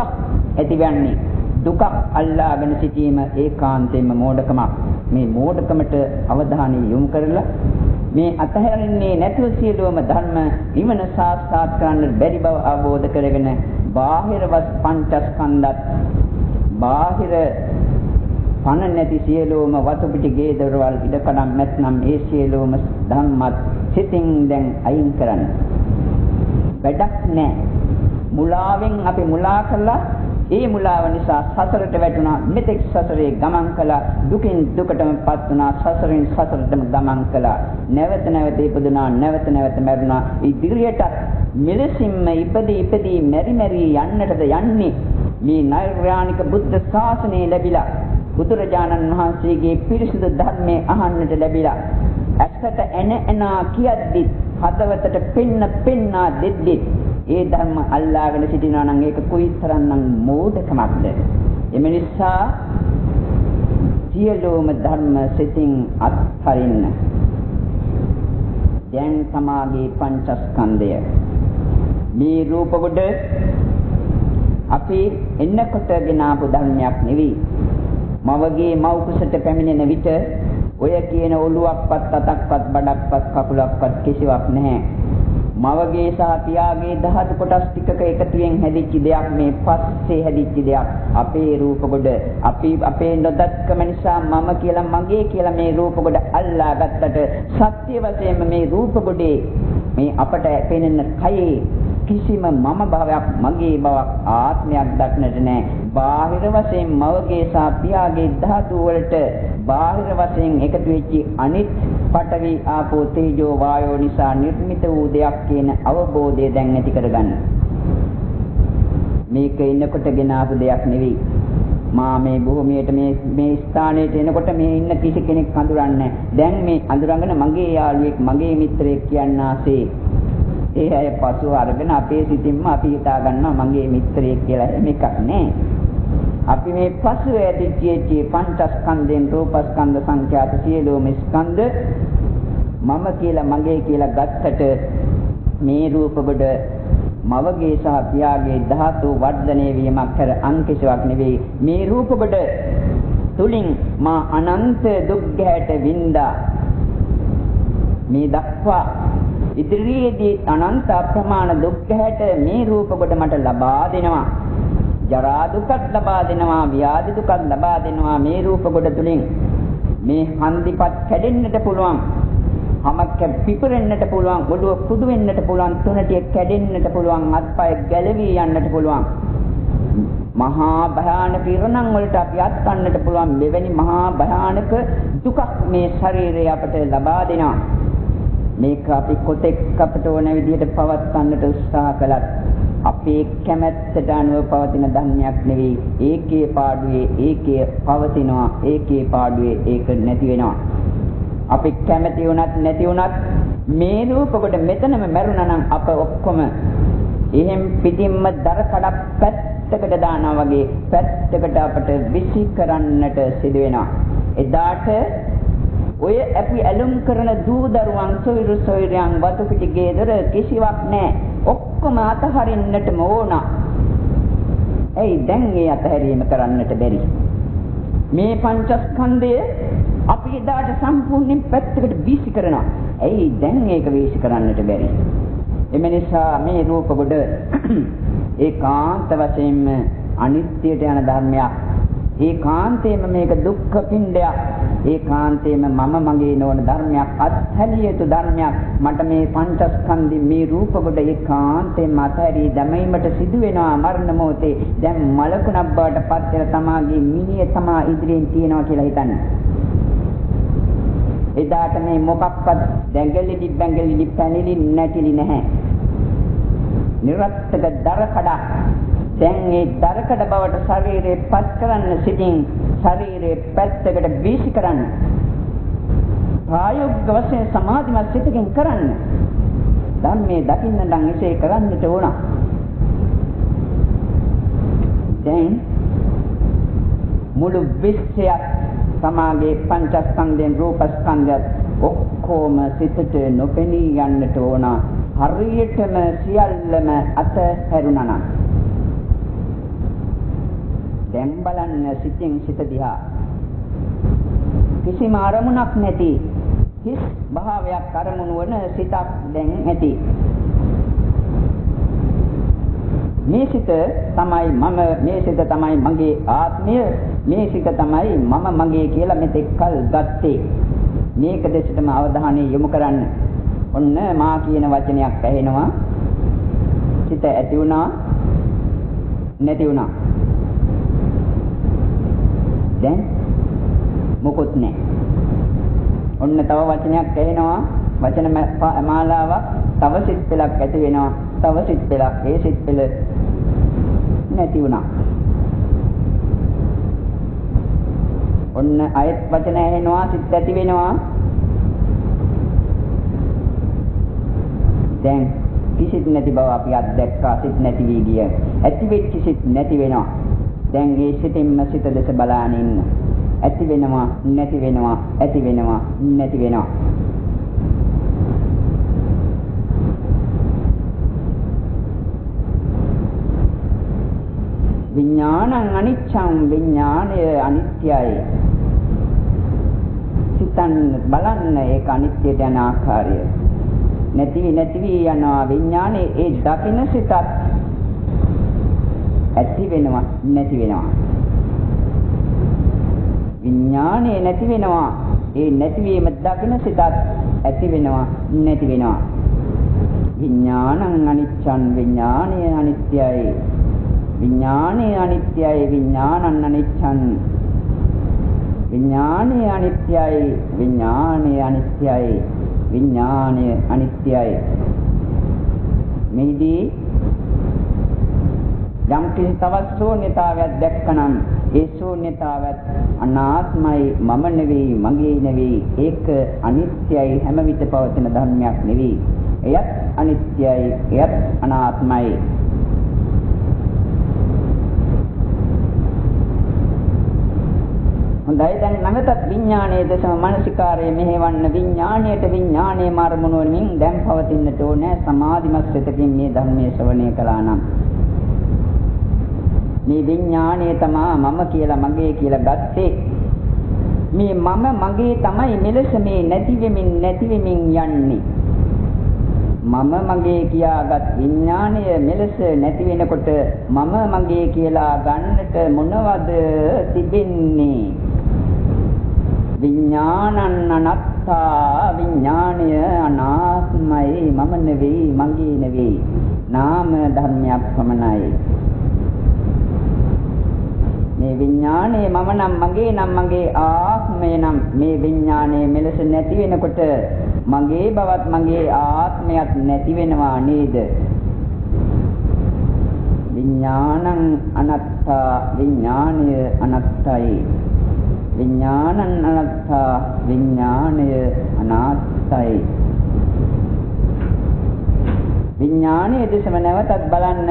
ඇතිවන්නේ. දුක අල්ලාගෙන සිටීම ඒකාන්තයෙන්ම මෝඩකමක්. මේ මෝඩකමට අවධානය යොමු කරලා මේ අතහැරෙන්නේ නැතුව සියලුම ධර්ම නිවන සාක්ෂාත් කරන්න බැරි බව අවබෝධ කරගෙන බාහිර පංචස්කන්ධත්, බාහිර පණ නැති සියලුම වතු පිටි ගේ දොරවල් ඉඩකඩම් නැත්නම් ඒ සියලුම ධම්මත් සිතින් දැන් අයින් කරන්න. වැඩක් නැහැ. මුලාවෙන් අපි මුලා කළා. ඒ මුලාව නිසා සසරට වැටුණා. මෙතෙක් සසරේ ගමන් කළා. දුකින් දුකටමපත් වුණා. සසරෙන් සසරටම ගමන් කළා. නැවත නැවත ඉපදුණා. නැවත නැවත මැරුණා. ඉදිරියටත් මෙලෙසින්ම ඉපදී මෙරි යන්නටද යන්නේ. මේ නෛර්යානික බුද්ධ ශාසනය ලැබිලා බුදුරජාණන් වහන්සේගේ පිරිසිදු ධර්මයේ අහන්නට ලැබිලා ඇසට එන කියද්දි හදවතට පෙන්නා දෙද්දි ඒ ධර්ම අල්ලාගෙන සිටිනවා නම් ඒක කොයිතරම්නම් මෝඩකමක්ද. එම නිසා සියලුම ධර්ම සිතින් අත්හරින්න. දැන් සමාගයේ පංචස්කන්ධය මේ රූප කොට අපි එන්නකොට ගෙන ආපු ධර්මයක් නෙවෙයි. මවගේ මව් කුසට පැමිණෙන විට ඔය කියන ඔළුවක්වත් අතක්වත් බඩක්වත් කකුලක්වත් කිසිවක් නැහැ. මවගේ සහ පියාගේ ධාතු කොටස් ටිකක එකතුවෙන් හැදිච්ච දෙයක් මේ පස්සේ හැදිච්ච දෙයක්. අපේ රූප කොට අපි අපේ නොදත්කම නිසා මම කියලා මගේ කියලා මේ රූප කොට අල්ලා ගත්තට සත්‍ය වශයෙන්ම මේ රූප කොටේ මේ අපට පෙනෙන කයේ කිසිම මම භාවයක් මගේ බවක් ආත්මයක් දක්නට නැහැ. බාහිර වශයෙන් මවගේ සහ පියාගේ ධාතු වලට බාහිර වශයෙන් එකතු වෙච්ච අනිත් පඨවි ආපෝ තේජෝ වායෝ නිසා නිර්මිත වූ දෙයක් කියන අවබෝධය දැන් ඇති කරගන්න. මේක ඉන්නකොටගෙන ආපු දෙයක් නෙවෙයි. මා මේ භූමියට මේ ස්ථානයට එනකොට මේ ඉන්න කිසි කෙනෙක් අඳුරන්නේ නැහැ. දැන් මේ අඳුරගෙන මගේ යාළුවෙක් මගේ මිත්‍රයෙක් කියන්නාසේ ඒ අය පසුව අරගෙන අපේ සිතින්ම අපි හිතා ගන්නවා මගේ මිත්‍රයෙක් කියලා. මේකක් නෑ. අපි මේ පසුව ඇතිච්ච පංචස්කන්ධෙන් රූපස්කන්ධ සංඛ්‍යාත සියලුම ස්කන්ධ මම කියලා මගේ කියලා ගත්තට මේ රූප කොට මවගේ සහ පියාගේ ධාතු වර්ධනය වීමක් කර අංකිසාවක් නෙවෙයි. මේ රූප කොට තුලින් මා අනන්ත දුක් ගැට වින්දා. මේ දක්වා ඉදිරියේදී අනන්ත අප්‍රමාණ දුක් ගැට මේ රූප කොට මට ලබා දෙනවා. ජරා දුකත් ලබා දෙනවා, ව්‍යාධි දුකත් ලබා දෙනවා මේ රූප කොට තුලින්. මේ හන්දිපත් කැඩෙන්නට පුළුවන්, හමක් පිපෙරෙන්නට පුළුවන්, ඔළුව කුඩු වෙන්නට පුළුවන්, තුනටිය කැඩෙන්නට පුළුවන්, අත්පය ගැලවී යන්නට පුළුවන්. මහා භයානක ඉරණම් වලට අපි අත් ගන්නට පුළුවන්. මෙවැනි මහා භයානක දුකක් මේ ශරීරය අපට ලබා දෙනවා. මේක අපි කොතෙක් අපට ඕන විදිහට පවත්වන්නට උත්සාහ කළත් අපේ කැමැත්තට අනුව පවතින ධර්මයක් නෙවෙයි. ඒකේ පාඩුවේ ඒකේ පවතිනවා, ඒකේ පාඩුවේ ඒක නැති වෙනවා. අපි කැමැති වුණත් නැති වුණත් මේ රූප කොට මෙතනම මැරුණා නම් අප ඔක්කොම එහෙම් පිටින්ම දර කඩක් පැත්තකට දානවා වගේ පැත්තකට අපට විසි කරන්නට සිදු වෙනවා. එදාට ඔය අපි ඇලුම් කරන දූ දරුවන් සොයිරු සොයිරයන් වතු පිටි ගේදර කිසිවක් නැහැ. ඔක්කොම අතහරින්නටම ඕන. ඇයි දැන් මේ අතහැරීම කරන්නට බැරි? මේ පංචස්කන්ධය අපි එදාට සම්පූර්ණයෙන් පැත්තකට වීසි කරනවා. ඇයි දැන් මේක වීසි කරන්නට බැරි? එම නිසා මේ රූප කොට ඒකාන්ත වශයෙන්ම අනිත්‍යයට යන ධර්මයක්. ඒකාන්තයෙන්ම මේක දුක්ඛ පිණ්ඩයක්. ඒකාන්තයෙන්ම මම මගේ නොවන ධර්මයක්, අත්හැරිය යුතු ධර්මයක්. මට මේ පංචස්කන්ධි මේ රූප කොට ඒකාන්තයෙන්ම අත්හැරී දැමීමට සිදු වෙනවා මරණ මොහොතේ. දැන් මලකුණක් බවට පත් වෙලා තමාගේ මිනිය තමා ඉදිරියෙන් තියනවා කියලා හිතන්න. එදාට මේ මොකක්වත් දැඟලිලි බැඟලිලි පැනිලි නැතිලි නැහැ. නිරත්තක දර කඩක්. දැන් මේ දරකඩ බවට ශරීරේ පත් කරන්න සිටින් ශරීරේ පැත්තකට වීසි කරන්න. ප්‍රායෝගික වශයෙන් සමාධිමත් සිතකින් කරන්න. ධර්මයේ දකින්න නම් එසේ කරන්නට ඕන. දැන් මුළු විශ්වයත් සමාගයේ පංචස්කන්ධයෙන් රූපස්කන්ධයත් ඔක්කොම සිතට නොපෙනී යන්නට ඕන. හරියටම සියල්ලම අතහැරුණා නම් දැන් බලන්න සිතින් සිත දිහා. කිසිම අරමුණක් නැති හිස් භාවයක් අරමුණු වන සිතක් දැන් ඇති. මේ සිත තමයි මම, මේ සිත තමයි මගේ ආත්මය, මේ සිත තමයි මම මගේ කියලා මෙතෙක් කල් ගත්තේ. මේක දෙසටම අවධානය යොමු කරන්න. ඔන්න මා කියන වචනයක් ඇහෙනවා. සිත ඇති වුණා නැති වුණා. දැන් මොකොත් නැහැ. ඔන්න තව වචනයක් ඇහෙනවා. වචන මාලාවක් තව සිත් පෙළක් ඇති වෙනවා. තව සිත් පෙළක් ඒ සිත් පෙළ නැති වුණා. ඔන්න අයත් වචන ඇහෙනවා සිත් ඇති වෙනවා. දැන් කිසිත් නැති බව අපි අත්දැක්කා. සිත් නැති වී ගිය. ඇති වෙච්ච සිත් නැති වෙනවා. දැන් මේ සිතින්ම සිත දෙස බලාගෙන ඉන්න. ඇති වෙනවා නැති වෙනවා ඇති වෙනවා නැති වෙනවා. විඥානං අනිච්ඡං විඥානය අනිත්‍යයි. සිතන් බලන්න ඒක අනිත්‍යයට යන ආකාරය. නැති වී යනවා විඥානේ ඒ දකින්න සිතත් ඇති වෙනවා නැති වෙනවා. විඥානේ නැති වෙනවා ඒ නැතිවීම දකින්න සිතත් ඇති වෙනවා නැති වෙනවා. විඥානං අනිච්ඡං විඥානය අනිත්‍යයි. විඥානය අනිත්‍යයි විඥානං අනිච්ඡං විඥානය අනිත්‍යයි විඥානය අනිත්‍යයි විඥානය අනිත්‍යයි. මෙහිදී යම් කිසි තවත් ශූන්‍යතාවයක් දැක්කනම් ඒ ශූන්‍යතාවත් අනාත්මයි මම නෙවෙයි මගේ නෙවෙයි ඒක අනිත්‍යයි හැම විට පවතින ධර්මයක් නෙවෙයි. එයත් අනිත්‍යයි එයත් අනාත්මයි. හොඳයි දැන් නැවතත් විඥානයේ දසම මානසිකාරයේ මෙහෙවන්න විඥාණයට විඥානයේ මාර්මුණ වලින් දැන් පවතින්නට ඕනේ සමාධිමත් සිතකින් මේ ධර්මයේ ශ්‍රවණය කළා නම් මේ විඥාණය තමයි මම කියලා මගේ කියලා ගත්තේ. මේ මම මගේ තමයි මෙලෙස මේ නැති වෙමින් යන්නේ. මම මගේ කියාගත් විඥාණය මෙලෙස නැති වෙනකොට මම මගේ කියලා ගන්නට මොනවද තිබෙන්නේ? විඥානං අනත්තා විඥාණය අනාත්මයි මම නෙවෙයි මගේ නෙවෙයි නාම ධර්මයක් පමණයි. මේ විඥානේ මම නම් මගේ ආත්මය නම් මේ විඥානේ මෙලෙස නැති වෙනකොට මගේ බවත් මගේ ආත්මයත් නැති වෙනවා නේද? විඥානං අනත්තා විඥානය අනත්තයි. විඥානං අනත්තා විඥානය අනාත්තයි. විඥානයේ දෙසම නැවතත් බලන්න.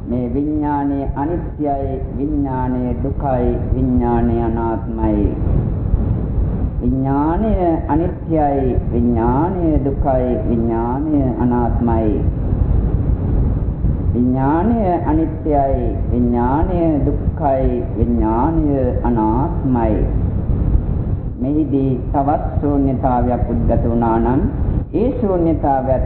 මේ විඥානය අනිත්‍යයි විඥානය දුකයි විඥානය අනාත්මයි. විඥානය අනිත්‍යයි විඥානය දුකයි විඥානය අනාත්මයි. විඥානය අනිත්‍යයි විඥානය දුක්ඛයි විඥානය අනාත්මයි. මෙහිදී තවත් ශූන්‍යතාවයක් උද්ගත වුණා නම් ඒ ශූන්‍යතාවයත්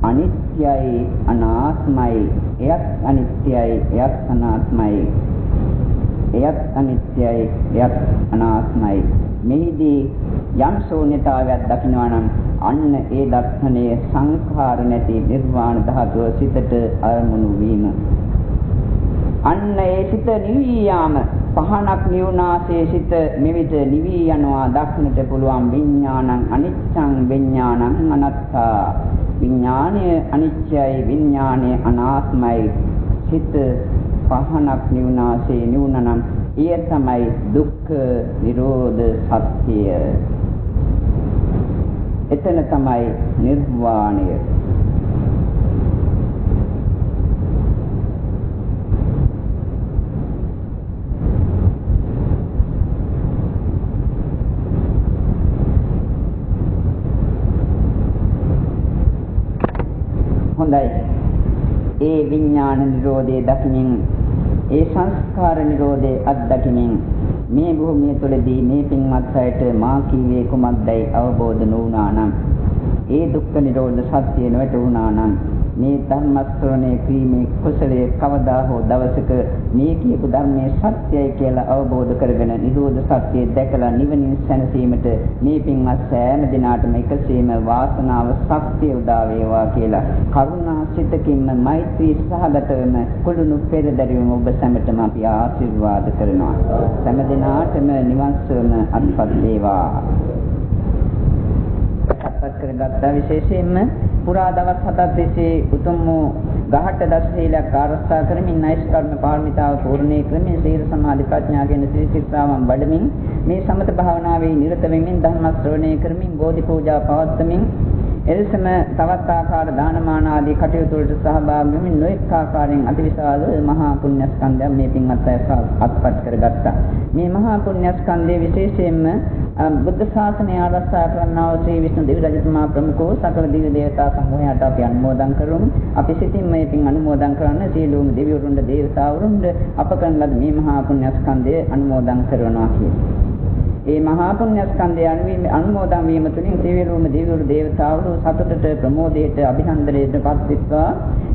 අනිත්‍යයි අනාත්මයි. එයත් අනිත්‍යයි එයත් අනාත්මයි. එයත් අනිත්‍යයි එයත් අනාත්මයි. මෙහිදී යම් ශූන්‍යතාවයක් දකිනවා නම් අන්න ඒ දර්ශනයේ සංඛාර නැති නිර්වාණ ධාතුව සිතට අරමුණු වීම. අන්න ඒ සිත නිවී යාම පහනක් නිවුනාසේ සිත මෙවිට නිවී යනවා දක්නට පුළුවන්. විඥානං අනිච්ඡං විඥානං අනත්තා. විඥානය අනිච්චයි විඥානය අනාත්මයි. සිත පහනක් නිවුනාසේ නිවුනනම් එය තමයි දුක්ඛ නිරෝධ සත්‍යය. එතන තමයි නිර්වාණය. හොඳයි. ඒ විඥාන නිරෝධයේ දකිමින් ඒ සංස්කාර නිරෝධයේ අත්දකිමින් මේ භූමිය තුළදී මේ පින්වත් අයට මා කීවේ කුමක්දයි අවබෝධ නොවුණා නම් ඒ දුක්ඛ නිරෝධ සත්‍ය නොවැටුණා නම් මේ ධර්ම ශ්‍රවණය කිරීමේ කුසලයේ කවදා හෝ දවසක මේ කියපු ධර්මයේ සත්‍යයි කියලා අවබෝධ කරගෙන නිරෝධ සත්‍යය දැකලා නිවනින් සැනසීමට මේ පින්වත් සෑම දිනාටම එකසේම වාසනාව ශක්තිය උදා වේවා කියලා කරුණා සිතකින්ම මෛත්‍රී සහගතවම කුළුණු පෙරදැරිවම ඔබ සැමටම අපි ආශිර්වාද කරනවා. සෑම දිනාටම නිවන් සුවම අත්පත් වේවා. අත්පත් කරගත්තා විශේෂයෙන්ම පුරා දවස් 7ක් තිස්සේ උතුම් වූ ගහට දස සීලයක් ආරක්ෂා කරමින් නෛෂ්කර්ම පාරමිතාව පූර්ණේ කරමින් සීල සමාධි ප්‍රඥා කියන ත්‍රිසිතාවන් වඩමින් මේ සමත භාවනාවේ නිරත වෙමින් ධර්ම ශ්‍රවණය කරමින් බෝධි පූජා පවත්වමින් එලෙසම තවත් ආකාර දානමාන ආදී කටයුතු වලට සහභාගී වෙමින් නොඑක ආකාරයෙන් අතිවිශාල මහා පුණ්‍යස්කන්ධය මේ පින්වත් අය අත්පත් කරගත්තා. මේ මහා පුණ්‍යස්කන්ධයේ විශේෂයෙන්ම බුද්ධ ශාසනය ආරක්ෂා කරන්නා වූ ශ්‍රී විෂ්ණු දෙවි රජතුමා ප්‍රමුඛව සකල දිව්‍ය දේවතා සමූහයට අපි අනුමෝදන් කරමු. අපි සිතින් මේ පින් අනුමෝදන් කරන සියලුම දෙවිවරුන්ට දේවතාවරුන්ට අප කරන ලද මේ මහා පුණ්‍යස්කන්ධය අනුමෝදන් කරනවා කියන්නේ. ඒ මහා පුණ්‍යස්කන්ධය අනුමෝදන් වීම තුළින් සියලුම දෙවිවරු දේවතාවරු සතුටට ප්‍රමෝදයට අභිනන්දනයට පත්වෙත්වා.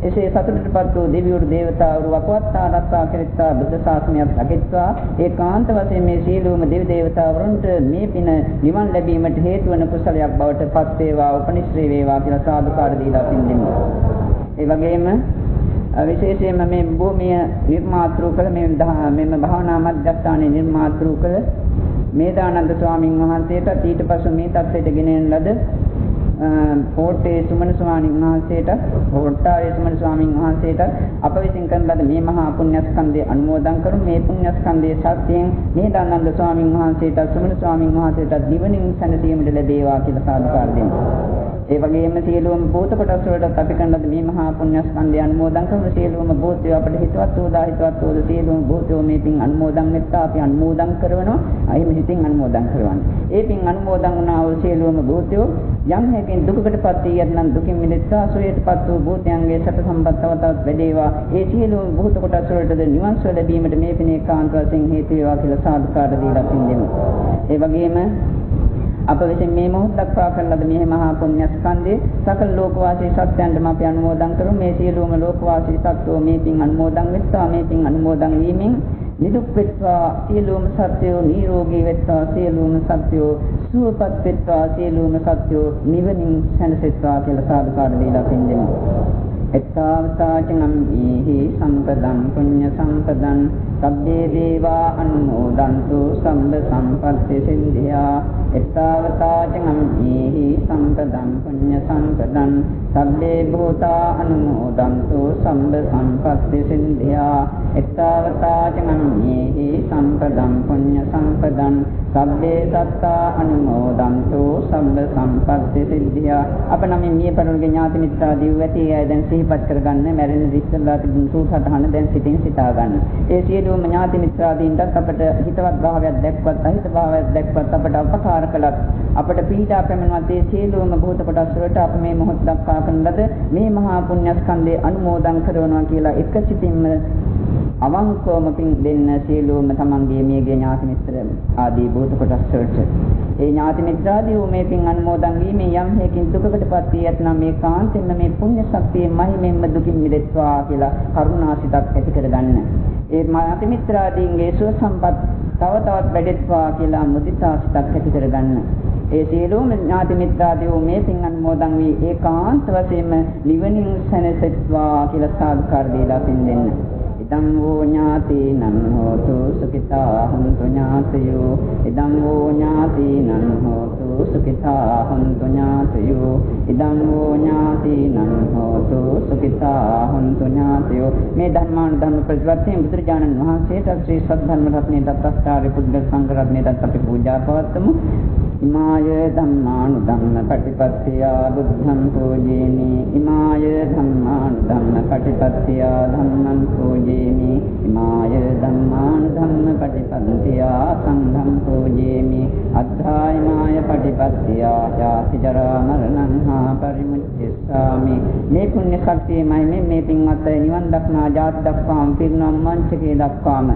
එසේ සතුටටපත් වූ දෙවිවරු දේවතාවරු අපවත් ආරක්ෂා කෙරෙත්වා බුද්ධ ශාසනයත් රැකෙත්වා. ඒකාන්ත වශයෙන් මේ සියලුම දෙවි දේවතාවරුන්ට මේ පින නිවන් ලැබීමට හේතු වන කුසලයක් බවට පත් වේවා උපනිශ්‍රේ වේවා කියලා සාදුකාර දීලා පින්දෙමු. ඒ වගේම විශේෂයෙන්ම මේ භූමිය නිර්මාතෘ කළ මෙම භාවනා මධ්‍යස්ථානයේ නිර්මාතෘ කළ මේදානන්ද ස්වාමීන් වහන්සේට ඊට පසු මේ තත්ත්වයට ගෙන යන ලද පොට්ටේ සුමන ස්වාමීන් වහන්සේට පොට්ටාවේ සුමන ස්වාමීන් වහන්සේට අප විසින් කරන ලද මේ මහා පුණ්‍යස්කන්ධය අනුමෝදන් කරමු. මේ පුණ්‍යස්කන්ධයේ සත්‍යයෙන් මේදානන්ද ස්වාමීන් වහන්සේට සුමන ස්වාමීන් වහන්සේට නිවනින් සැනසීමට ලැබේවා කියලා සාදුකාර දෙමු. ඒ වගේම සියලුම භූත කොටස් වලට අපි කරන ලද මේ මහා පුණ්‍යස්කන්ධය අනුමෝදන් කරමු. සියලුම භූතය අපට හිතවත් වූ හිතවත් වූ සියලුම භූතයෝ මේ පින් අනුමෝදන් වෙත්තා අපි අනුමෝදන් කරනවා. අයිම හිතින් අනුමෝදන් කරවන්න. ඒ පින් අනුමෝදන් වුණා වූ සියලුම භූතයෝ යම් හේකින් දුකකටපත් වී යන දුකින් මිදෙත්වා සෝයටපත් වූ භූතයන්ගේ සැප සම්පත් තව තවත් වැඩේවා. ඒ සියලුම භූත කොටස් වලට නිවන් සුව ලැබීමට මේ පින් ඒකාන්ත වශයෙන් හේතු වේවා කියලා සාදුකාර දීලා පින් දෙමු. ඒ වගේම අප විසින් මේ මොහොත දක්වා කරන ලද මේ මහා පුණ්‍යස්කන්ධයේ සකල ලෝකවාසී සත්‍යයන්ටම අපි අනුමෝදන් කරමු. මේ සියලුම ලෝකවාසී සත්වෝ මේ පින් අනුමෝදන් වෙත්වා. මේ පින් අනුමෝදන් වීමෙන් නිදුක් වෙත්වා. සියලුම සත්වෝ නිරෝගී වෙත්වා. සියලුම සත්වෝ සුවපත් වෙත්වා. සියලුම සත්වෝ නිවනින් සැනසෙත්වා කියලා සාදුකාර දීලා පින් දෙමු. එත්තාවතාචං ඊහි සම්පදං පුඤ්ඤ සම්පදං සබ්බේ දේවා අනුමෝදන්තු සම්බ සම්පත්ති සිද්ධියා. එත්තාවතාචං ඊහි සම්පදං පුඤ්ඤ සම්පදං සබ්බේ භූතා අනුමෝදන්තු සම්බ සම්පත්ති සිද්ධියා. එත්තාවතාචං ඊහි සම්පදං පුඤ්ඤ සම්පදං සබ්බේ සත්තා අනුමෝදන්තු සම්බ සම්පත්ති සිද්ධියා. අප නම් මේ පරිලෝක ඥාති මිත්‍රාදී ඇති අය දැන් සිහිපත් කරගන්න මැරෙන දිස්සලා තිබුණු සූසතහන දැන් සිතින් සිතා ගන්න. ඒ සියලුම ඥාති මිත්‍රාදීන්ටත් අපට හිතවත් භාවයක් දැක්වත් අහිත භාවයක් දැක්වත් අපට අපකාර කළත් අපට පීඩා පැමිණුවත් ඒ සියලුම භූත කොටස් වලට අප මේ මොහොත දක්වා කරන ලද මේ මහා පුණ්‍යස්කන්ධේ අනුමෝදන් කරනවා කියලා එක සිතින්ම අවංකවම පින් දෙන්න සියලුම තමන්ගේ මියගේ ඥාති මිත්‍ර ආදී භූත කොටස් වලට ඒ ඥාති මිත්‍රාදී මේ පින් අනුමෝදන් වීමෙන් යම් හේකින් දුකකටපත් වී ඇතනම් මේ කාන්තෙන්න මේ පුණ්‍ය ශක්තියේ මහිමෙන්ම දුකින් මිදෙත්වා කියලා කරුණාසිතක් ඇති කරගන්න. ඒ ඥාති මිත්‍රාදීන්ගේ සුව සම්පත් තව තවත් වැඩෙත්වා කියලා මුදිතාසිතක් ඇති කරගන්න. ඒ සියලුම ඥාති මිත්‍රාදී මේ පින් අනුමෝදන් වී ඒකාන්ත වශයෙන්ම නිවනින් සැනසෙත්වා කියලා සාදුකාර දීලා පින් දෙන්න. ඉදං වූ ඥාතිනං හෝතු සුඛිතා හොන්තු ඥාතයෝ. ඉදං වූ ඥාතිනං හෝතු සුඛිතා හොන්තු ඥාතයෝ. ඉදං වූ ඥාතිනං හෝතු සුඛිතා හොන්තු ඥාතයෝ. මේ ධර්මානුධර්ම ප්‍රතිපත්තියෙන් බුදුරජාණන් වහන්සේට ශ්‍රී සද්ධර්ම රත්නයේ දත්තස්ථාරි පුද්ගල සංඝ රත්නයේත් අපි පූජා පවත්වමු. ඉමාය ධම්මානුධම්ම පටිපත්තිය බුද්ධං පූජේමි. ඉමාය ධම්මානුධම්ම පටිපත්තිය ධම්මං පූජේමි. ඉමාය ධම්මානුධම්ම පටිපත්තිය සංඝං පූජේමි. අද්ධායමාය පටිපත්තිය යාති ජරා මරණං හා පරිමුච්ඡස්සාමි. මේ පුණ්‍ය ශක්තියමයි මේ පින්වත් නිවන් දක්නා ජාති දක්වාම පිරිනම් මංචකේ දක්වාම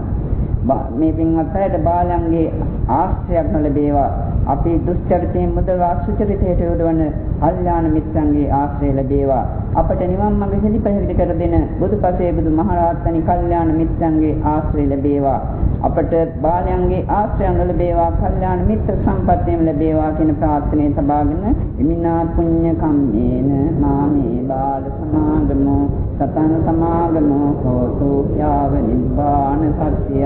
මේ පින්වත් අයට බාලයන්ගේ ආශ්‍රයයක් ලැබේවා. අපි දුස්චරිතයෙන් මුදවා සුචරිතයට යොදවන කල්යාණ මිත්‍රන්ගේ ආශ්‍රය ලැබේවා. අපට නිවන් මඟ හෙළිපැහැදිලි කර දෙන බුදුපසේ බුදුමහරහතන් කල්යාණ මිත්‍රන්ගේ ආශ්‍රය ලැබේවා. අපට බාලයන්ගේ ආශ්‍රයන් ලැබේවා. කල්යාණ මිත්‍ර සම්පත්තියෙන් ලැබේවා කියන ප්‍රාර්ථනාව තබාගෙන ඉමිනා පුඤ්ඤ කම්මේන නාමේ බාල සමාගමෝ සතං සමාගමෝ හෝතු යාව නිබ්බාන සත්‍ය.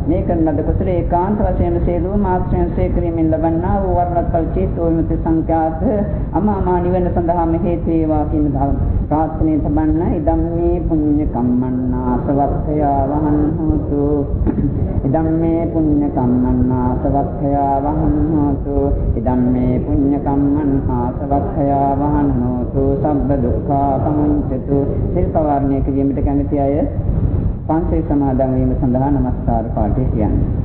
මේ කරන ලද කුසල ඒකාන්ත වශයෙන් සේදුව ආශ්‍රයන් සේක්‍රීමෙන් ලබන්නා වූ වර්ණත්පල් චේතෝ විමුක්ති සංඛ්‍යාත අමාමා නිවන සඳහා හේතු වේවා කියන ප්‍රාර්ථනාව තබන්න. ඉදම්මේ පුඤ්ඤ කම්මන්නාසවත්තයා වහං හෝතු. ඉදම්මේ පුඤ්ඤ කම්මන්නාසවත්තයා වහං හෝතු. ඉදම්මේ පුඤ්ඤ කම්මන්නාසවත්තයා වහං හෝතු. සබ්බ දුක්ඛා පමුඤ්චතු. සිල්පවර්ණය කිරීමට කැමති අය පන්සිල් සමාදන් වීම සඳහා නමස්කාර පාඨය කියන්නේ.